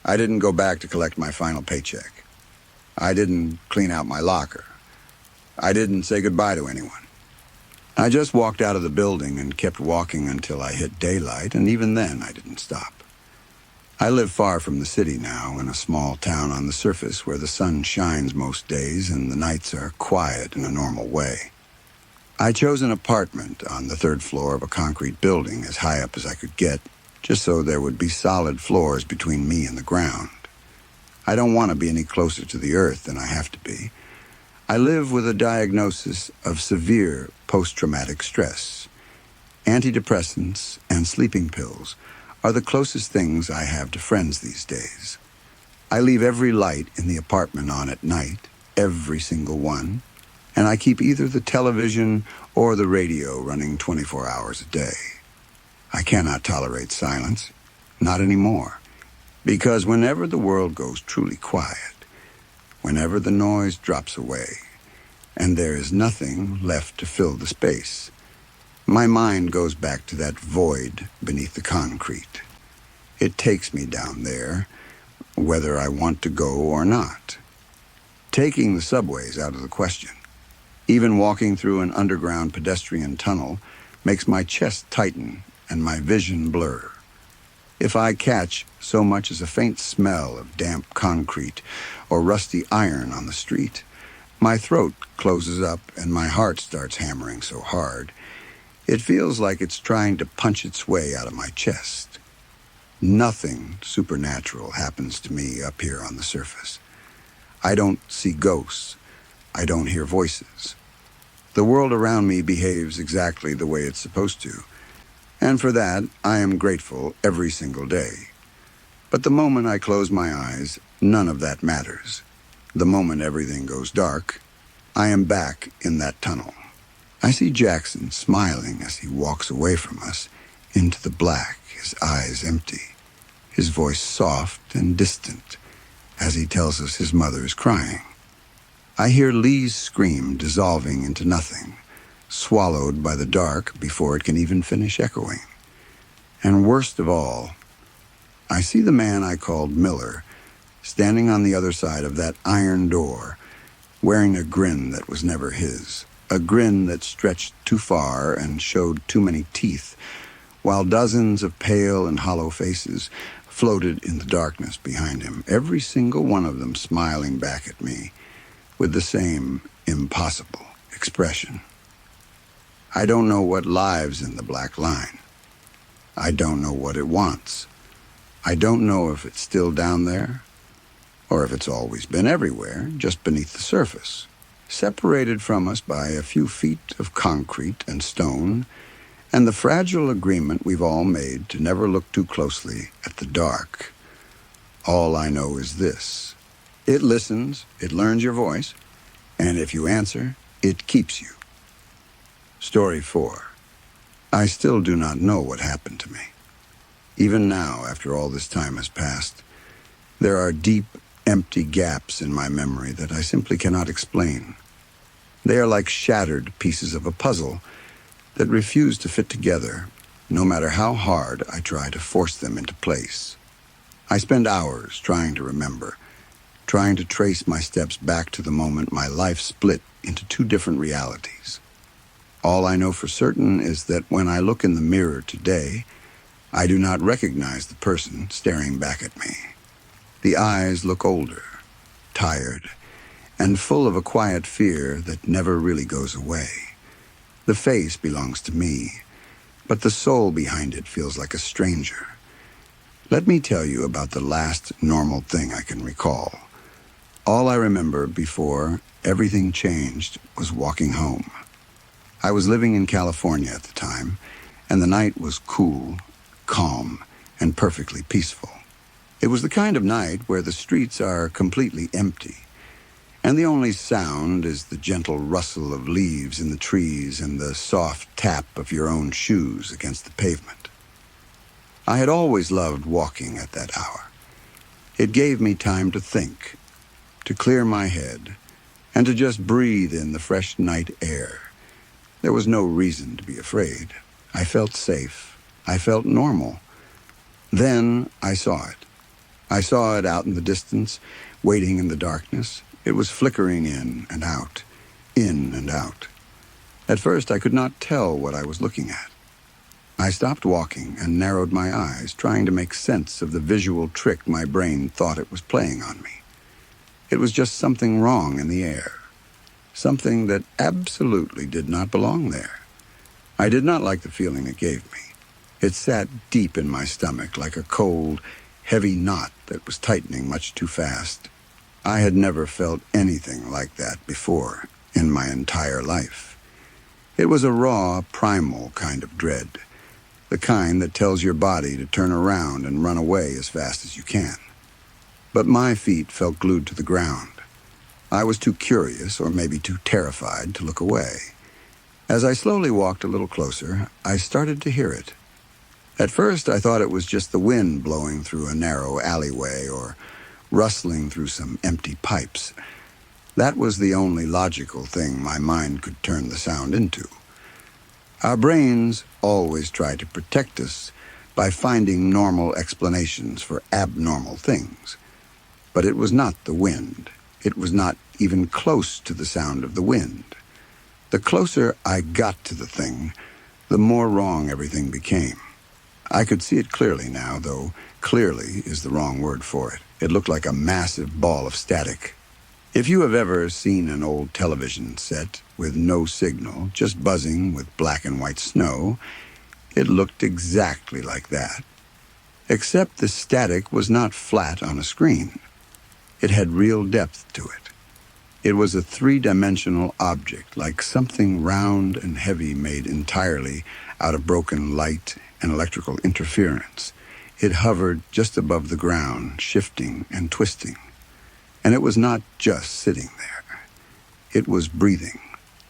I didn't go back to collect my final paycheck. I didn't clean out my locker. I didn't say goodbye to anyone. I just walked out of the building and kept walking until I hit daylight, and even then I didn't stop. I live far from the city now, in a small town on the surface where the sun shines most days and the nights are quiet in a normal way. I chose an apartment on the third floor of a concrete building as high up as I could get, just so there would be solid floors between me and the ground. I don't want to be any closer to the earth than I have to be. I live with a diagnosis of severe post-traumatic stress. Antidepressants and sleeping pills are the closest things I have to friends these days. I leave every light in the apartment on at night, every single one, and I keep either the television or the radio running 24 hours a day. I cannot tolerate silence, not anymore, because whenever the world goes truly quiet, whenever the noise drops away, and there is nothing left to fill the space, my mind goes back to that void beneath the concrete. It takes me down there, whether I want to go or not. Taking the subways out of the question. Even walking through an underground pedestrian tunnel makes my chest tighten and my vision blur. If I catch so much as a faint smell of damp concrete or rusty iron on the street, my throat closes up and my heart starts hammering so hard, it feels like it's trying to punch its way out of my chest. Nothing supernatural happens to me up here on the surface. I don't see ghosts. I don't hear voices. The world around me behaves exactly the way it's supposed to, and for that I am grateful every single day. But the moment I close my eyes, none of that matters. The moment everything goes dark, I am back in that tunnel. I see Jackson smiling as he walks away from us into the black, his eyes empty, his voice soft and distant as he tells us his mother is crying. I hear Lee's scream dissolving into nothing, swallowed by the dark before it can even finish echoing. And worst of all, I see the man I called Miller standing on the other side of that iron door, wearing a grin that was never his, a grin that stretched too far and showed too many teeth, while dozens of pale and hollow faces floated in the darkness behind him, every single one of them smiling back at me with the same impossible expression. I don't know what lives in the black line. I don't know what it wants. I don't know if it's still down there, or if it's always been everywhere, just beneath the surface, separated from us by a few feet of concrete and stone, and the fragile agreement we've all made to never look too closely at the dark. All I know is this. It listens, it learns your voice, and if you answer, it keeps you. Story 4. I still do not know what happened to me. Even now, after all this time has passed, there are deep, empty gaps in my memory that I simply cannot explain. They are like shattered pieces of a puzzle that refuse to fit together, no matter how hard I try to force them into place. I spend hours trying to remember, trying to trace my steps back to the moment my life split into two different realities. All I know for certain is that when I look in the mirror today, I do not recognize the person staring back at me. The eyes look older, tired, and full of a quiet fear that never really goes away. The face belongs to me, but the soul behind it feels like a stranger. Let me tell you about the last normal thing I can recall. All I remember before everything changed was walking home. I was living in California at the time, and the night was cool, calm, and perfectly peaceful. It was the kind of night where the streets are completely empty, and the only sound is the gentle rustle of leaves in the trees and the soft tap of your own shoes against the pavement. I had always loved walking at that hour. It gave me time to think, to clear my head, and to just breathe in the fresh night air. There was no reason to be afraid. I felt safe. I felt normal. Then I saw it. I saw it out in the distance, waiting in the darkness. It was flickering in and out, in and out. At first, I could not tell what I was looking at. I stopped walking and narrowed my eyes, trying to make sense of the visual trick my brain thought it was playing on me. It was just something wrong in the air, something that absolutely did not belong there. I did not like the feeling it gave me. It sat deep in my stomach like a cold, heavy knot that was tightening much too fast. I had never felt anything like that before in my entire life. It was a raw, primal kind of dread, the kind that tells your body to turn around and run away as fast as you can. But my feet felt glued to the ground. I was too curious, or maybe too terrified, to look away. As I slowly walked a little closer, I started to hear it. At first, I thought it was just the wind blowing through a narrow alleyway or rustling through some empty pipes. That was the only logical thing my mind could turn the sound into. Our brains always try to protect us by finding normal explanations for abnormal things. But it was not the wind. It was not even close to the sound of the wind. The closer I got to the thing, the more wrong everything became. I could see it clearly now, though clearly is the wrong word for it. It looked like a massive ball of static. If you have ever seen an old television set with no signal, just buzzing with black and white snow, it looked exactly like that. Except the static was not flat on a screen. It had real depth to it. It was a three-dimensional object, like something round and heavy made entirely out of broken light and electrical interference. It hovered just above the ground, shifting and twisting. And it was not just sitting there. It was breathing.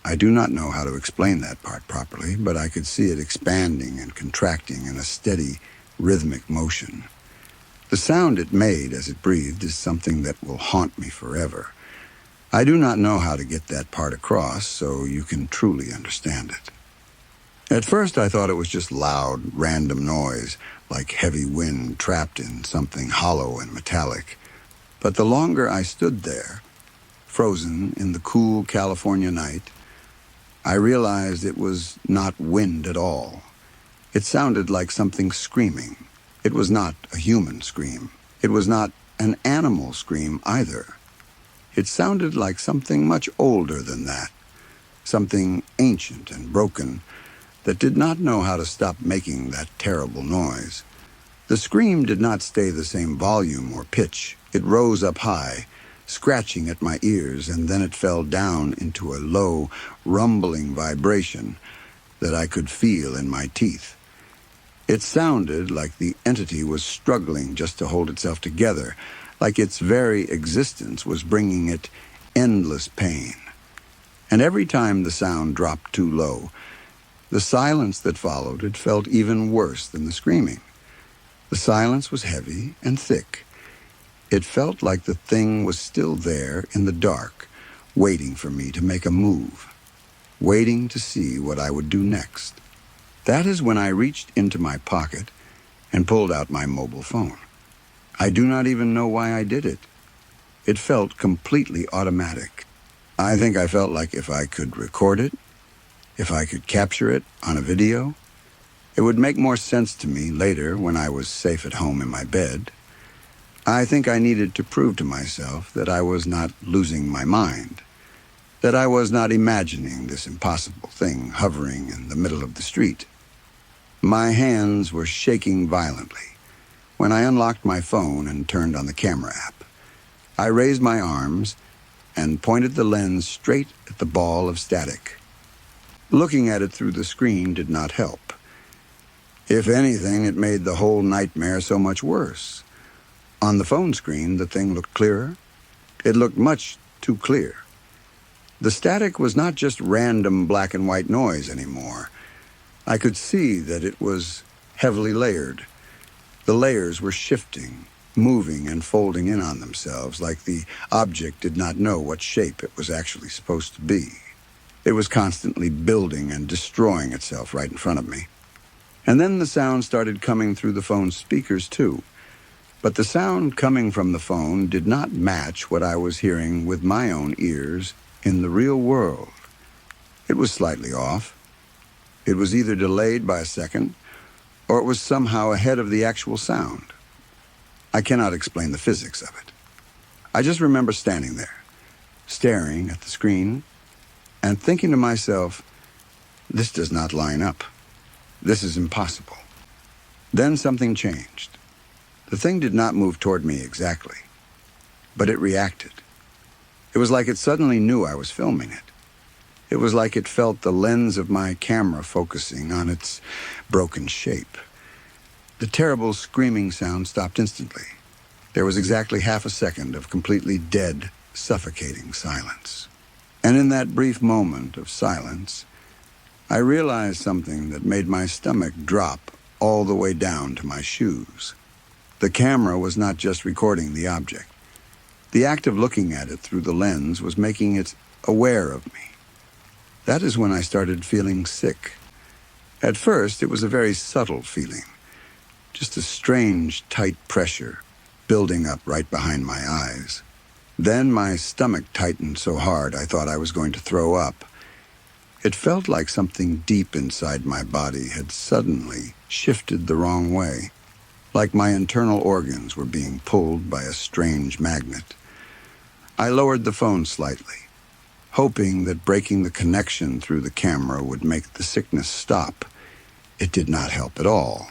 I do not know how to explain that part properly, but I could see it expanding and contracting in a steady, rhythmic motion. The sound it made as it breathed is something that will haunt me forever. I do not know how to get that part across, so you can truly understand it. At first, I thought it was just loud, random noise, like heavy wind trapped in something hollow and metallic. But the longer I stood there, frozen in the cool California night, I realized it was not wind at all. It sounded like something screaming. It was not a human scream. It was not an animal scream either. It sounded like something much older than that, something ancient and broken that did not know how to stop making that terrible noise. The scream did not stay the same volume or pitch. It rose up high, scratching at my ears, and then it fell down into a low, rumbling vibration that I could feel in my teeth. It sounded like the entity was struggling just to hold itself together, like its very existence was bringing it endless pain. And every time the sound dropped too low, the silence that followed it felt even worse than the screaming. The silence was heavy and thick. It felt like the thing was still there in the dark, waiting for me to make a move, waiting to see what I would do next. That is when I reached into my pocket and pulled out my mobile phone. I do not even know why I did it. It felt completely automatic. I think I felt like if I could record it, if I could capture it on a video, it would make more sense to me later when I was safe at home in my bed. I think I needed to prove to myself that I was not losing my mind, that I was not imagining this impossible thing hovering in the middle of the street. My hands were shaking violently when I unlocked my phone and turned on the camera app. I raised my arms and pointed the lens straight at the ball of static. Looking at it through the screen did not help. If anything, it made the whole nightmare so much worse. On the phone screen, the thing looked clearer. It looked much too clear. The static was not just random black and white noise anymore. I could see that it was heavily layered. The layers were shifting, moving and folding in on themselves like the object did not know what shape it was actually supposed to be. It was constantly building and destroying itself right in front of me. And then the sound started coming through the phone's speakers too, But the sound coming from the phone did not match what I was hearing with my own ears in the real world. It was slightly off. It was either delayed by a second, or it was somehow ahead of the actual sound. I cannot explain the physics of it. I just remember standing there, staring at the screen, and thinking to myself, this does not line up. This is impossible. Then something changed. The thing did not move toward me exactly, but it reacted. It was like it suddenly knew I was filming it. It was like it felt the lens of my camera focusing on its broken shape. The terrible screaming sound stopped instantly. There was exactly half a second of completely dead, suffocating silence. And in that brief moment of silence, I realized something that made my stomach drop all the way down to my shoes. The camera was not just recording the object. The act of looking at it through the lens was making it aware of me. That is when I started feeling sick. At first, it was a very subtle feeling, just a strange, tight pressure building up right behind my eyes. Then my stomach tightened so hard I thought I was going to throw up. It felt like something deep inside my body had suddenly shifted the wrong way, like my internal organs were being pulled by a strange magnet. I lowered the phone slightly, hoping that breaking the connection through the camera would make the sickness stop. It did not help at all.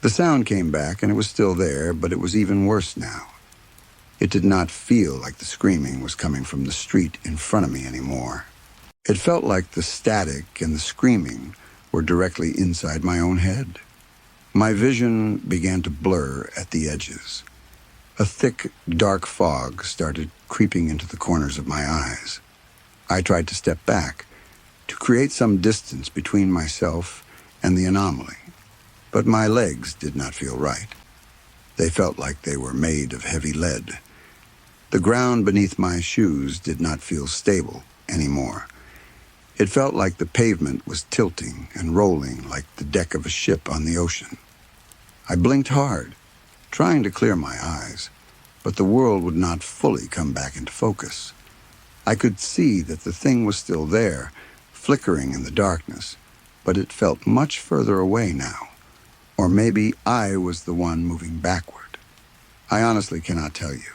The sound came back, and it was still there, but it was even worse now. It did not feel like the screaming was coming from the street in front of me anymore. It felt like the static and the screaming were directly inside my own head. My vision began to blur at the edges. A thick, dark fog started creeping into the corners of my eyes. I tried to step back, to create some distance between myself and the anomaly. But my legs did not feel right. They felt like they were made of heavy lead. The ground beneath my shoes did not feel stable anymore. It felt like the pavement was tilting and rolling like the deck of a ship on the ocean. I blinked hard, trying to clear my eyes, but the world would not fully come back into focus. I could see that the thing was still there, flickering in the darkness, but it felt much further away now. Or maybe I was the one moving backward. I honestly cannot tell you.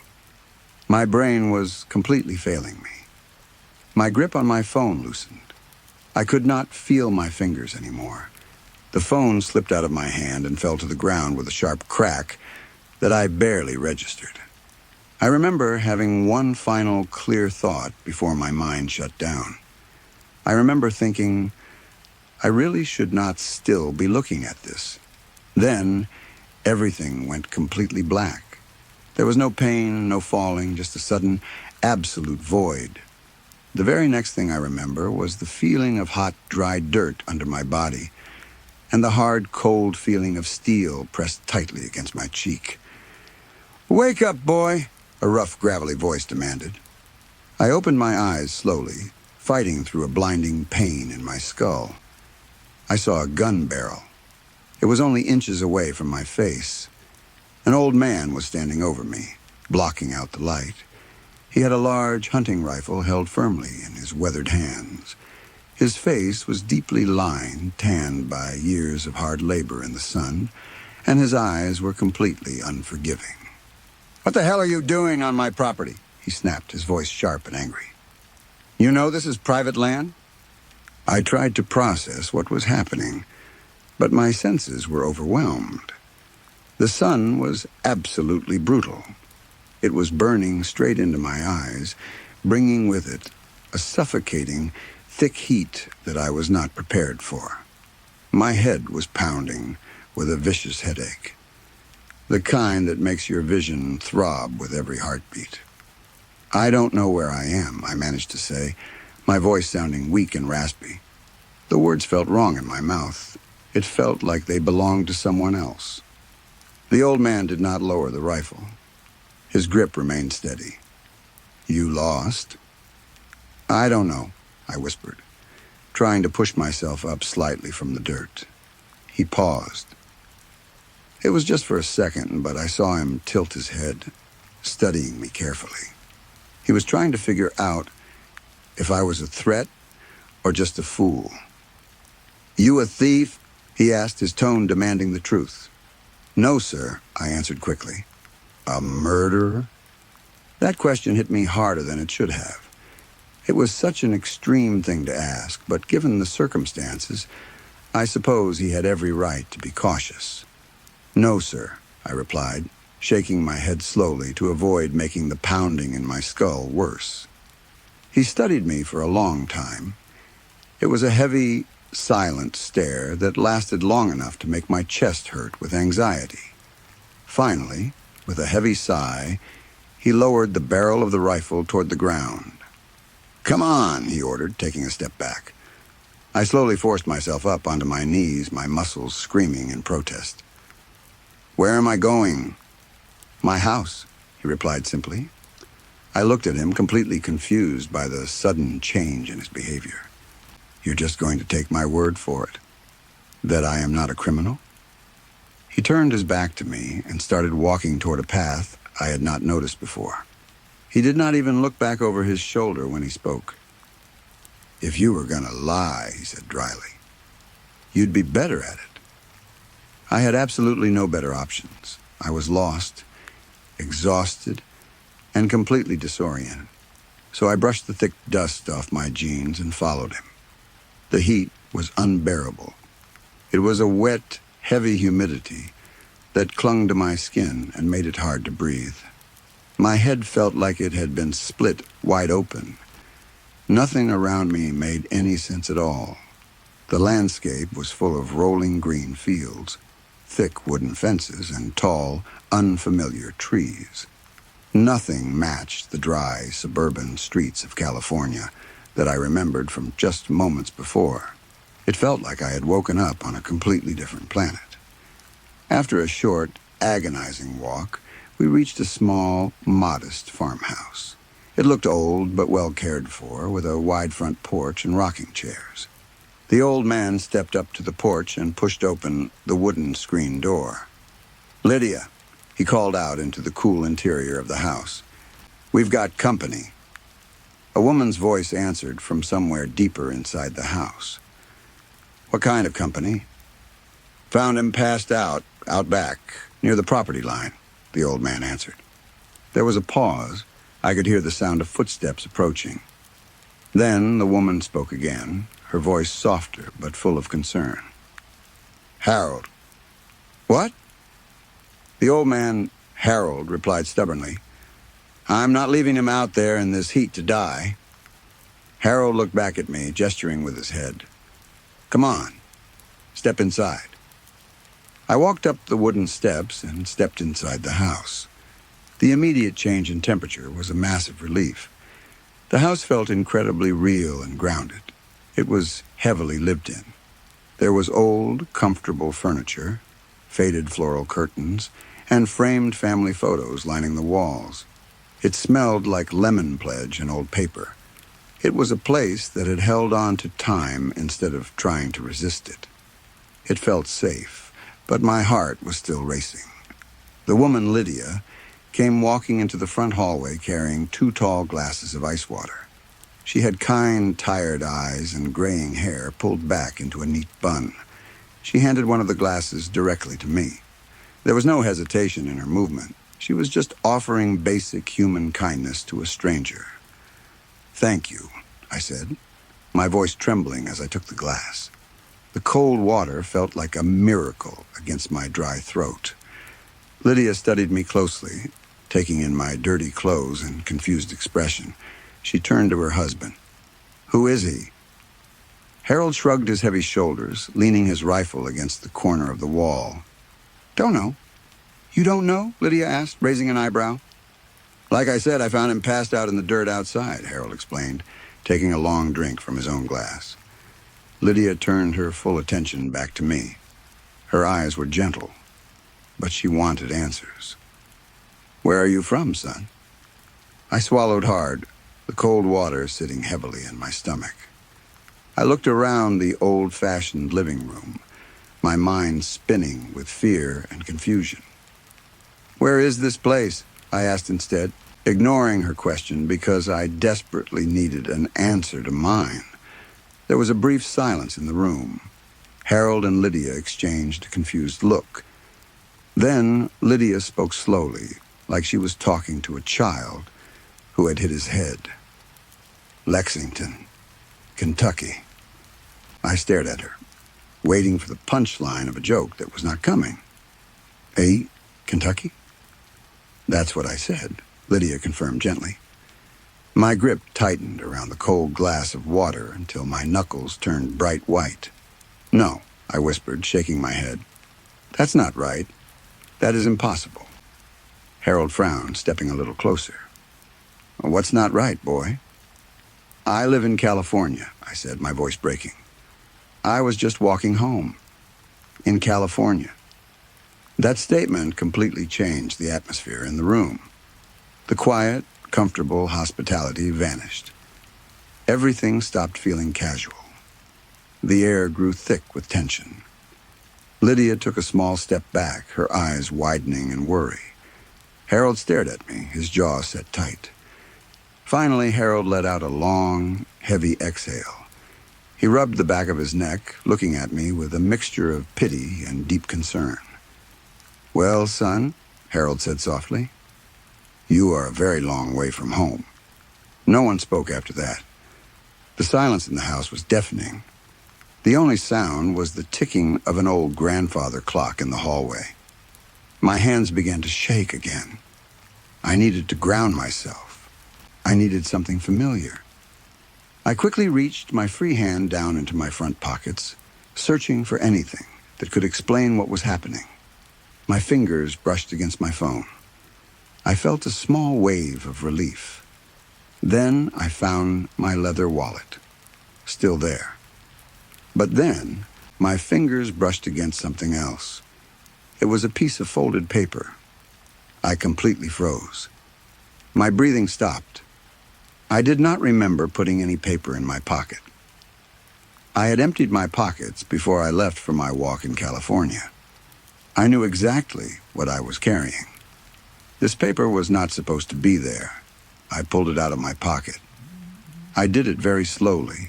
My brain was completely failing me. My grip on my phone loosened. I could not feel my fingers anymore. The phone slipped out of my hand and fell to the ground with a sharp crack that I barely registered. I remember having one final clear thought before my mind shut down. I remember thinking, I really should not still be looking at this. Then, everything went completely black. There was no pain, no falling, just a sudden, absolute void. The very next thing I remember was the feeling of hot, dry dirt under my body, and the hard, cold feeling of steel pressed tightly against my cheek. "Wake up, boy," a rough, gravelly voice demanded. I opened my eyes slowly, fighting through a blinding pain in my skull. I saw a gun barrel. It was only inches away from my face. An old man was standing over me, blocking out the light. He had a large hunting rifle held firmly in his weathered hands. His face was deeply lined, tanned by years of hard labor in the sun, and his eyes were completely unforgiving. "What the hell are you doing on my property?" he snapped, his voice sharp and angry. "You know this is private land?" I tried to process what was happening, but my senses were overwhelmed. The sun was absolutely brutal. It was burning straight into my eyes, bringing with it a suffocating, thick heat that I was not prepared for. My head was pounding with a vicious headache, the kind that makes your vision throb with every heartbeat. "I don't know where I am," I managed to say, my voice sounding weak and raspy. The words felt wrong in my mouth. It felt like they belonged to someone else. The old man did not lower the rifle. His grip remained steady. "You lost?" "I don't know," I whispered, trying to push myself up slightly from the dirt. He paused. It was just for a second, but I saw him tilt his head, studying me carefully. He was trying to figure out if I was a threat or just a fool. "You a thief?" he asked, his tone demanding the truth. "No, sir," I answered quickly. "A murderer?" That question hit me harder than it should have. It was such an extreme thing to ask, but given the circumstances, I suppose he had every right to be cautious. "No, sir," I replied, shaking my head slowly to avoid making the pounding in my skull worse. He studied me for a long time. It was a heavy, silent stare that lasted long enough to make my chest hurt with anxiety. Finally, with a heavy sigh, he lowered the barrel of the rifle toward the ground. "Come on," he ordered, taking a step back. I slowly forced myself up onto my knees, my muscles screaming in protest. "Where am I going?" "My house," he replied simply. I looked at him, completely confused by the sudden change in his behavior. "You're just going to take my word for it? That I am not a criminal?" He turned his back to me and started walking toward a path I had not noticed before. He did not even look back over his shoulder when he spoke. "If you were going to lie," he said dryly, "you'd be better at it." I had absolutely no better options. I was lost, exhausted, and completely disoriented. So I brushed the thick dust off my jeans and followed him. The heat was unbearable. It was a wet, heavy humidity that clung to my skin and made it hard to breathe. My head felt like it had been split wide open. Nothing around me made any sense at all. The landscape was full of rolling green fields, thick wooden fences, and tall, unfamiliar trees. Nothing matched the dry, suburban streets of California that I remembered from just moments before. It felt like I had woken up on a completely different planet. After a short, agonizing walk, we reached a small, modest farmhouse. It looked old but well cared for, with a wide front porch and rocking chairs. The old man stepped up to the porch and pushed open the wooden screen door. "Lydia," he called out into the cool interior of the house. "We've got company." A woman's voice answered from somewhere deeper inside the house. "What kind of company?" "Found him passed out back, near the property line," the old man answered. There was a pause. I could hear the sound of footsteps approaching. Then the woman spoke again, her voice softer but full of concern. "Harold." "What?" The old man, Harold, replied stubbornly. "I'm not leaving him out there in this heat to die." Harold looked back at me, gesturing with his head. "Come on, step inside." I walked up the wooden steps and stepped inside the house. The immediate change in temperature was a massive relief. The house felt incredibly real and grounded. It was heavily lived in. There was old, comfortable furniture, faded floral curtains, and framed family photos lining the walls. It smelled like lemon pledge and old paper. It was a place that had held on to time instead of trying to resist it. It felt safe, but my heart was still racing. The woman, Lydia, came walking into the front hallway carrying 2 tall glasses of ice water. She had kind, tired eyes and graying hair pulled back into a neat bun. She handed one of the glasses directly to me. There was no hesitation in her movement. She was just offering basic human kindness to a stranger. "Thank you," I said, my voice trembling as I took the glass. The cold water felt like a miracle against my dry throat. Lydia studied me closely, taking in my dirty clothes and confused expression. She turned to her husband. "Who is he?" Harold shrugged his heavy shoulders, leaning his rifle against the corner of the wall. "Don't know." "You don't know?" Lydia asked, raising an eyebrow. "Like I said, I found him passed out in the dirt outside," Harold explained, taking a long drink from his own glass. Lydia turned her full attention back to me. Her eyes were gentle, but she wanted answers. "Where are you from, son?" I swallowed hard, the cold water sitting heavily in my stomach. I looked around the old-fashioned living room. my mind spinning with fear and confusion. "Where is this place?" I asked instead, ignoring her question because I desperately needed an answer to mine. There was a brief silence in the room. Harold and Lydia exchanged a confused look. Then Lydia spoke slowly, like she was talking to a child who had hit his head. "Lexington, Kentucky." I stared at her, waiting for the punchline of a joke that was not coming. Kentucky?" "That's what I said," Lydia confirmed gently. My grip tightened around the cold glass of water until my knuckles turned bright white. "No," I whispered, shaking my head. "That's not right. That is impossible." Harold frowned, stepping a little closer. "What's not right, boy?" "I live in California," I said, my voice breaking. "I was just walking home. In California." That statement completely changed the atmosphere in the room. The quiet, comfortable hospitality vanished. Everything stopped feeling casual. The air grew thick with tension. Lydia took a small step back, her eyes widening in worry. Harold stared at me, his jaw set tight. Finally, Harold let out a long, heavy exhale. He rubbed the back of his neck, looking at me with a mixture of pity and deep concern. "Well, son," Harold said softly, "you are a very long way from home." No one spoke after that. The silence in the house was deafening. The only sound was the ticking of an old grandfather clock in the hallway. My hands began to shake again. I needed to ground myself. I needed something familiar. I quickly reached my free hand down into my front pockets, searching for anything that could explain what was happening. My fingers brushed against my phone. I felt a small wave of relief. Then I found my leather wallet, still there. But then my fingers brushed against something else. It was a piece of folded paper. I completely froze. My breathing stopped. I did not remember putting any paper in my pocket. I had emptied my pockets before I left for my walk in California. I knew exactly what I was carrying. This paper was not supposed to be there. I pulled it out of my pocket. I did it very slowly,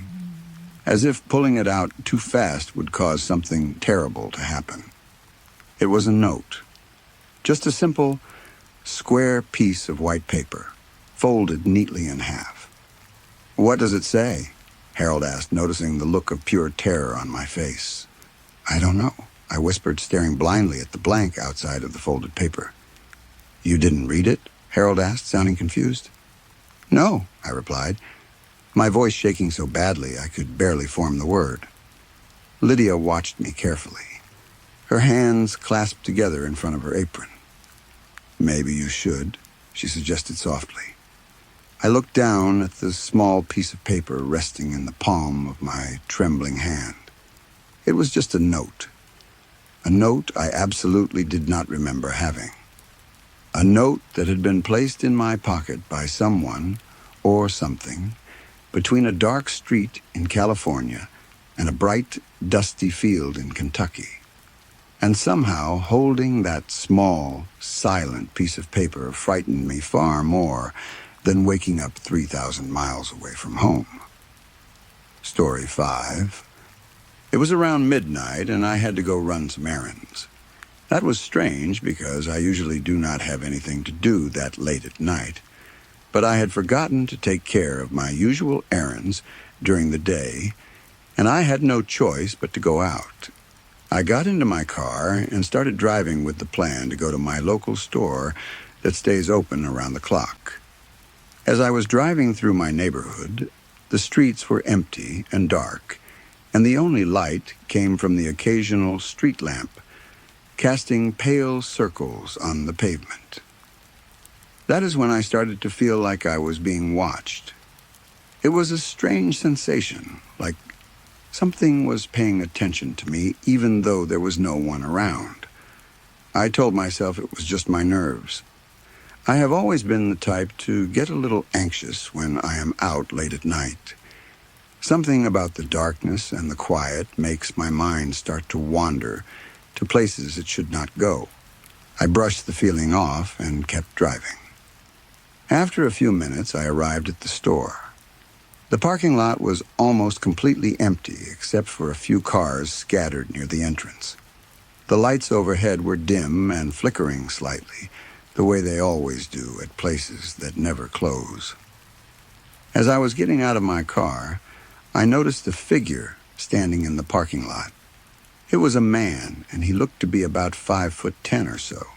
as if pulling it out too fast would cause something terrible to happen. It was a note. Just a simple, square piece of white paper, folded neatly in half. "What does it say?" Harold asked, noticing the look of pure terror on my face. "I don't know," I whispered, staring blindly at the blank outside of the folded paper. "You didn't read it?" Harold asked, sounding confused. "No," I replied, my voice shaking so badly I could barely form the word. Lydia watched me carefully, her hands clasped together in front of her apron. "Maybe you should," she suggested softly. I looked down at the small piece of paper resting in the palm of my trembling hand. It was just a note I absolutely did not remember having. A note that had been placed in my pocket by someone or something between a dark street in California and a bright, dusty field in Kentucky. And somehow holding that small, silent piece of paper frightened me far more than waking up 3,000 miles away from home. Story 5. It was around midnight, and I had to go run some errands. That was strange because I usually do not have anything to do that late at night. But I had forgotten to take care of my usual errands during the day, and I had no choice but to go out. I got into my car and started driving with the plan to go to my local store that stays open around the clock. As I was driving through my neighborhood, the streets were empty and dark, and the only light came from the occasional street lamp, casting pale circles on the pavement. That is when I started to feel like I was being watched. It was a strange sensation, like something was paying attention to me even though there was no one around. I told myself it was just my nerves. I have always been the type to get a little anxious when I am out late at night. Something about the darkness and the quiet makes my mind start to wander to places it should not go. I brushed the feeling off and kept driving. After a few minutes, I arrived at the store. The parking lot was almost completely empty except for a few cars scattered near the entrance. The lights overhead were dim and flickering slightly, the way they always do at places that never close. As I was getting out of my car, I noticed a figure standing in the parking lot. It was a man, and he looked to be about 5'10" or so.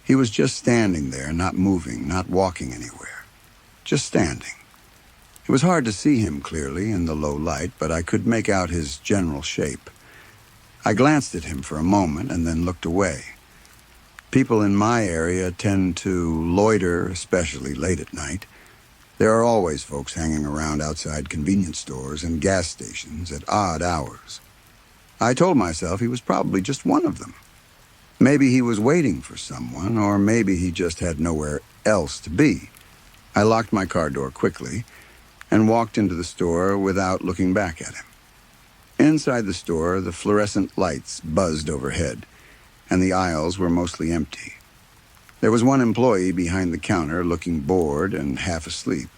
He was just standing there, not moving, not walking anywhere. Just standing. It was hard to see him clearly in the low light, but I could make out his general shape. I glanced at him for a moment and then looked away. People in my area tend to loiter, especially late at night. There are always folks hanging around outside convenience stores and gas stations at odd hours. I told myself he was probably just one of them. Maybe he was waiting for someone, or maybe he just had nowhere else to be. I locked my car door quickly and walked into the store without looking back at him. Inside the store, the fluorescent lights buzzed overhead, and the aisles were mostly empty. There was one employee behind the counter looking bored and half asleep,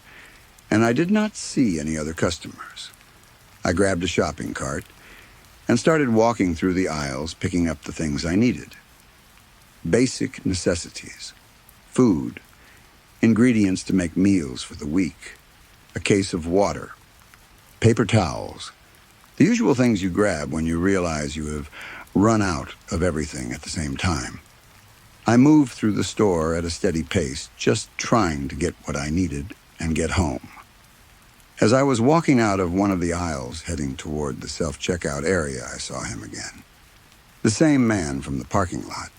and I did not see any other customers. I grabbed a shopping cart and started walking through the aisles, picking up the things I needed. Basic necessities, food, ingredients to make meals for the week, a case of water, paper towels, the usual things you grab when you realize you have run out of everything at the same time. I moved through the store at a steady pace, just trying to get what I needed and get home. As I was walking out of one of the aisles heading toward the self-checkout area, I saw him again. The same man from the parking lot.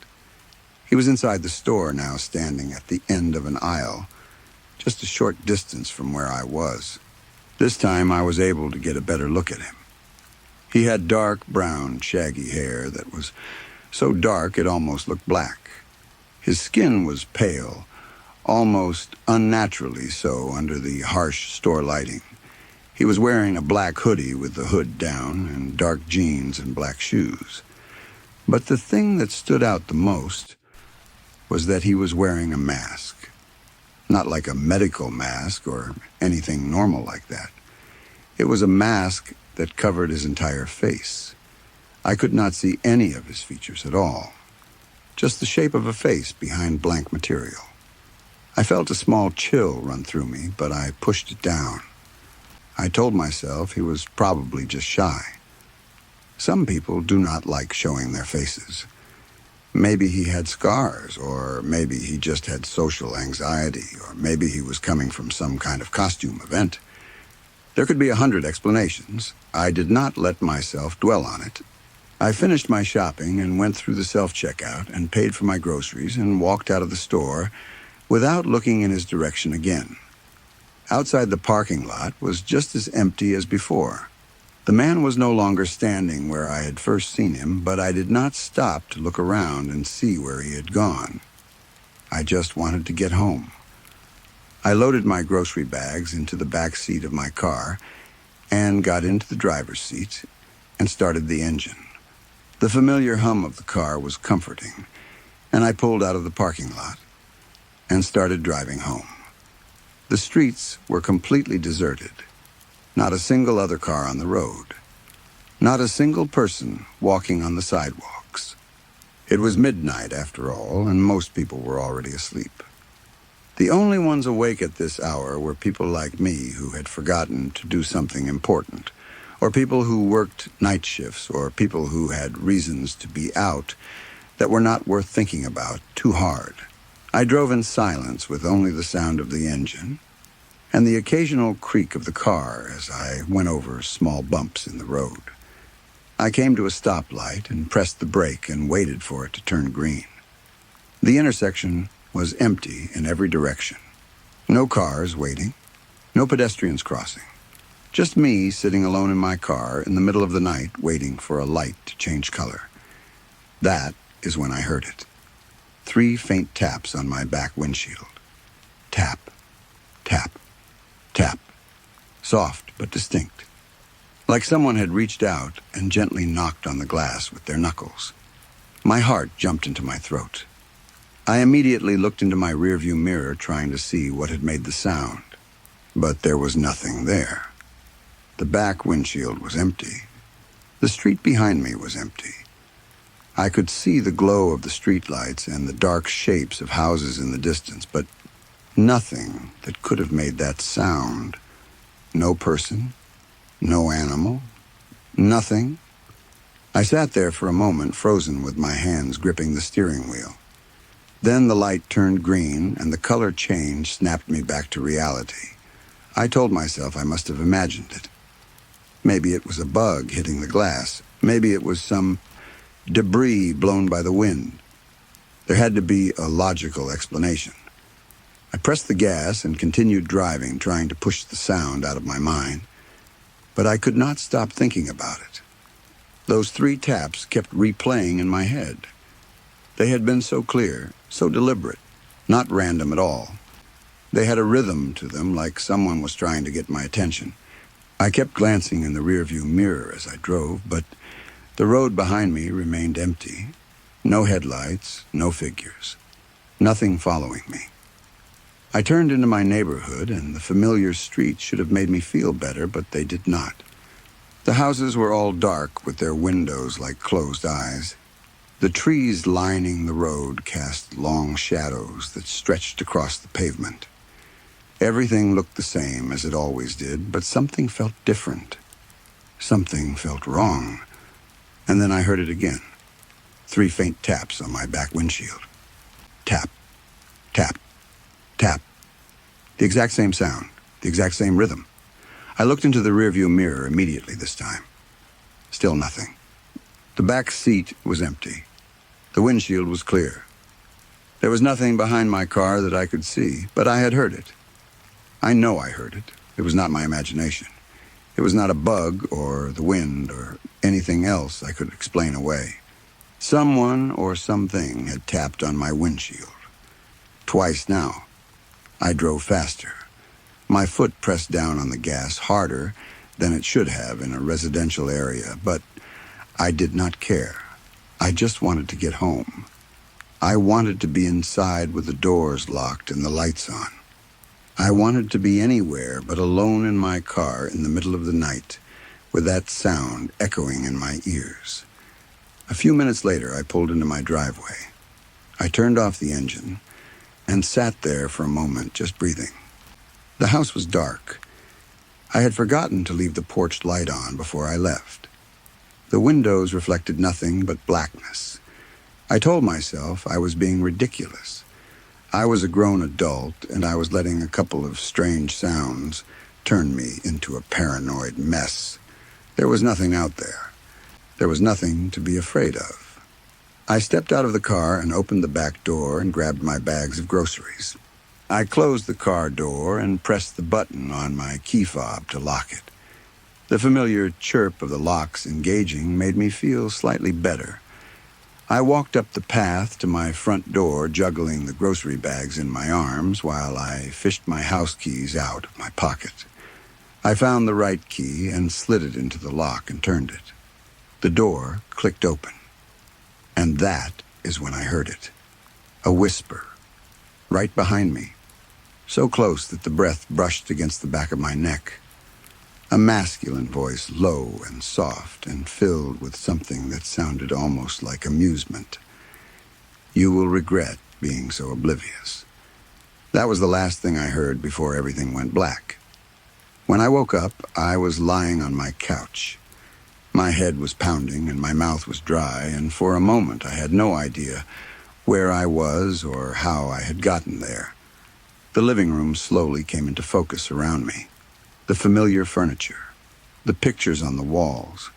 He was inside the store now, standing at the end of an aisle, just a short distance from where I was. This time I was able to get a better look at him. He had dark brown, shaggy hair that was so dark it almost looked black. His skin was pale, almost unnaturally so under the harsh store lighting. He was wearing a black hoodie with the hood down and dark jeans and black shoes. But the thing that stood out the most was that he was wearing a mask. Not like a medical mask or anything normal like that. It was a mask that covered his entire face. I could not see any of his features at all. Just the shape of a face behind blank material. I felt a small chill run through me, but I pushed it down. I told myself he was probably just shy. Some people do not like showing their faces. Maybe he had scars, or maybe he just had social anxiety, or maybe he was coming from some kind of costume event. There could be 100 explanations. I did not let myself dwell on it. I finished my shopping and went through the self-checkout and paid for my groceries and walked out of the store without looking in his direction again. Outside the parking lot was just as empty as before. The man was no longer standing where I had first seen him, but I did not stop to look around and see where he had gone. I just wanted to get home. I loaded my grocery bags into the back seat of my car and got into the driver's seat and started the engine. The familiar hum of the car was comforting, and I pulled out of the parking lot and started driving home. The streets were completely deserted. Not a single other car on the road. Not a single person walking on the sidewalks. It was midnight, after all, and most people were already asleep. The only ones awake at this hour were people like me who had forgotten to do something important, or people who worked night shifts, or people who had reasons to be out that were not worth thinking about too hard. I drove in silence with only the sound of the engine and the occasional creak of the car as I went over small bumps in the road. I came to a stoplight and pressed the brake and waited for it to turn green. The intersection was empty in every direction. No cars waiting, no pedestrians crossing. Just me sitting alone in my car in the middle of the night waiting for a light to change color. That is when I heard it. 3 faint taps on my back windshield. Tap, tap, tap. Soft but distinct. like someone had reached out and gently knocked on the glass with their knuckles. My heart jumped into my throat. I immediately looked into my rearview mirror, trying to see what had made the sound. But there was nothing there. The back windshield was empty. The street behind me was empty. I could see the glow of the streetlights and the dark shapes of houses in the distance, but nothing that could have made that sound. No person, no animal, nothing. I sat there for a moment, frozen with my hands gripping the steering wheel. Then the light turned green, and the color change snapped me back to reality. I told myself I must have imagined it. Maybe it was a bug hitting the glass. Maybe it was some debris blown by the wind. There had to be a logical explanation. I pressed the gas and continued driving, trying to push the sound out of my mind. But I could not stop thinking about it. Those 3 taps kept replaying in my head. They had been so clear, so deliberate, not random at all. They had a rhythm to them, like someone was trying to get my attention. I kept glancing in the rearview mirror as I drove, but the road behind me remained empty. No headlights, no figures. Nothing following me. I turned into my neighborhood, and the familiar streets should have made me feel better, but they did not. The houses were all dark, with their windows like closed eyes. The trees lining the road cast long shadows that stretched across the pavement. Everything looked the same as it always did, but something felt different. Something felt wrong. And then I heard it again. 3 faint taps on my back windshield. Tap, tap, tap. The exact same sound, the exact same rhythm. I looked into the rearview mirror immediately this time. Still nothing. The back seat was empty. The windshield was clear. There was nothing behind my car that I could see, but I had heard it. I know I heard it. It was not my imagination. It was not a bug or the wind or anything else I could explain away. Someone or something had tapped on my windshield. Twice now. I drove faster. My foot pressed down on the gas harder than it should have in a residential area, but I did not care. I just wanted to get home. I wanted to be inside with the doors locked and the lights on. I wanted to be anywhere but alone in my car in the middle of the night, with that sound echoing in my ears. A few minutes later, I pulled into my driveway. I turned off the engine and sat there for a moment, just breathing. The house was dark. I had forgotten to leave the porch light on before I left. The windows reflected nothing but blackness. I told myself I was being ridiculous. I was a grown adult, and I was letting a couple of strange sounds turn me into a paranoid mess. There was nothing out there. There was nothing to be afraid of. I stepped out of the car and opened the back door and grabbed my bags of groceries. I closed the car door and pressed the button on my key fob to lock it. The familiar chirp of the locks engaging made me feel slightly better. I walked up the path to my front door, juggling the grocery bags in my arms while I fished my house keys out of my pocket. I found the right key and slid it into the lock and turned it. The door clicked open. And that is when I heard it. A whisper. Right behind me. So close that the breath brushed against the back of my neck. A masculine voice, low and soft and filled with something that sounded almost like amusement. You will regret being so oblivious. That was the last thing I heard before everything went black. When I woke up, I was lying on my couch. My head was pounding and my mouth was dry, and for a moment I had no idea where I was or how I had gotten there. The living room slowly came into focus around me. The familiar furniture, the pictures on the walls,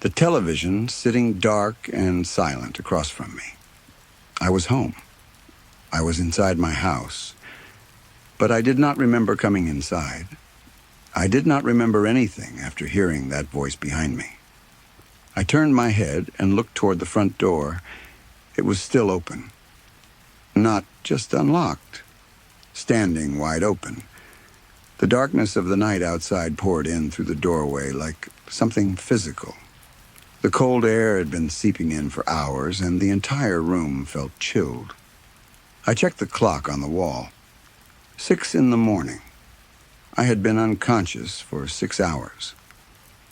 the television sitting dark and silent across from me. I was home. I was inside my house, but I did not remember coming inside. I did not remember anything after hearing that voice behind me. I turned my head and looked toward the front door. It was still open. Not just unlocked, standing wide open. The darkness of the night outside poured in through the doorway like something physical. The cold air had been seeping in for hours, and the entire room felt chilled. I checked the clock on the wall. 6 in the morning. I had been unconscious for 6 hours.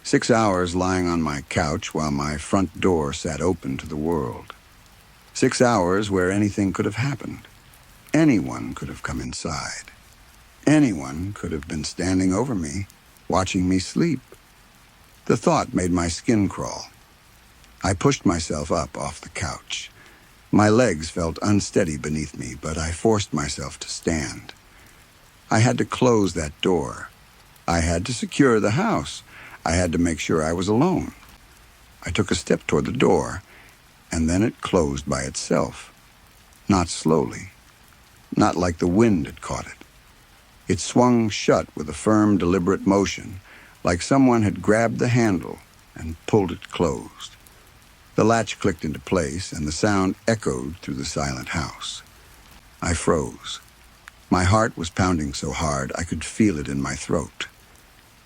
6 hours lying on my couch while my front door sat open to the world. 6 hours where anything could have happened. Anyone could have come inside. Anyone could have been standing over me, watching me sleep. The thought made my skin crawl. I pushed myself up off the couch. My legs felt unsteady beneath me, but I forced myself to stand. I had to close that door. I had to secure the house. I had to make sure I was alone. I took a step toward the door, and then it closed by itself. Not slowly. Not like the wind had caught it. It swung shut with a firm, deliberate motion, like someone had grabbed the handle and pulled it closed. The latch clicked into place, and the sound echoed through the silent house. I froze. My heart was pounding so hard I could feel it in my throat.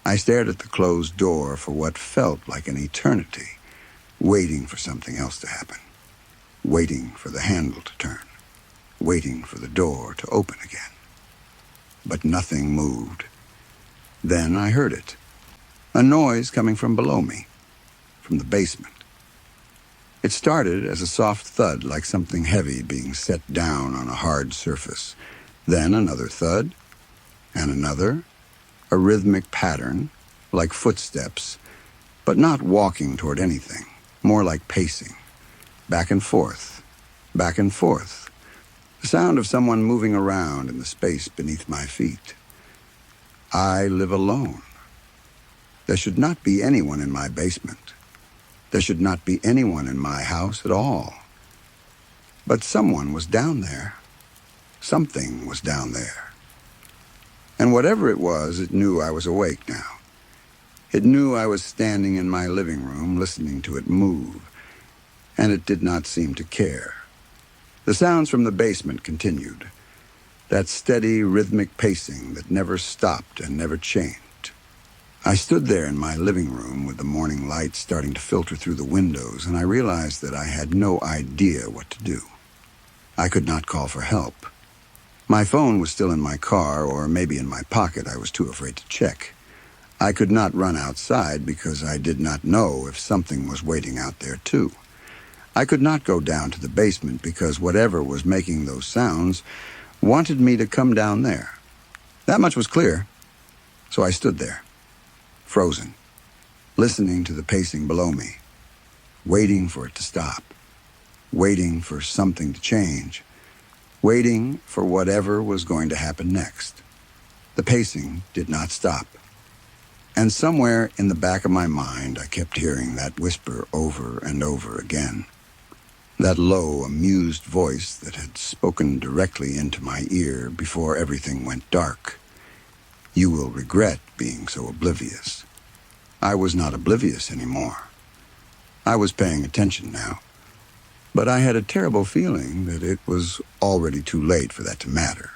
I stared at the closed door for what felt like an eternity, waiting for something else to happen, waiting for the handle to turn, waiting for the door to open again. But nothing moved. Then I heard it, a noise coming from below me, from the basement. It started as a soft thud, like something heavy being set down on a hard surface. Then another thud, and another, a rhythmic pattern, like footsteps, but not walking toward anything, more like pacing, back and forth, back and forth. The sound of someone moving around in the space beneath my feet. I live alone. There should not be anyone in my basement. There should not be anyone in my house at all. But someone was down there. Something was down there. And whatever it was, it knew I was awake now. It knew I was standing in my living room listening to it move, and it did not seem to care. The sounds from the basement continued, that steady, rhythmic pacing that never stopped and never changed. I stood there in my living room with the morning light starting to filter through the windows, and I realized that I had no idea what to do. I could not call for help. My phone was still in my car, or maybe in my pocket. I was too afraid to check. I could not run outside because I did not know if something was waiting out there too. I could not go down to the basement because whatever was making those sounds wanted me to come down there. That much was clear. So I stood there, frozen, listening to the pacing below me, waiting for it to stop, waiting for something to change, waiting for whatever was going to happen next. The pacing did not stop. And somewhere in the back of my mind, I kept hearing that whisper over and over again. That low, amused voice that had spoken directly into my ear before everything went dark. You will regret being so oblivious. I was not oblivious anymore. I was paying attention now. But I had a terrible feeling that it was already too late for that to matter.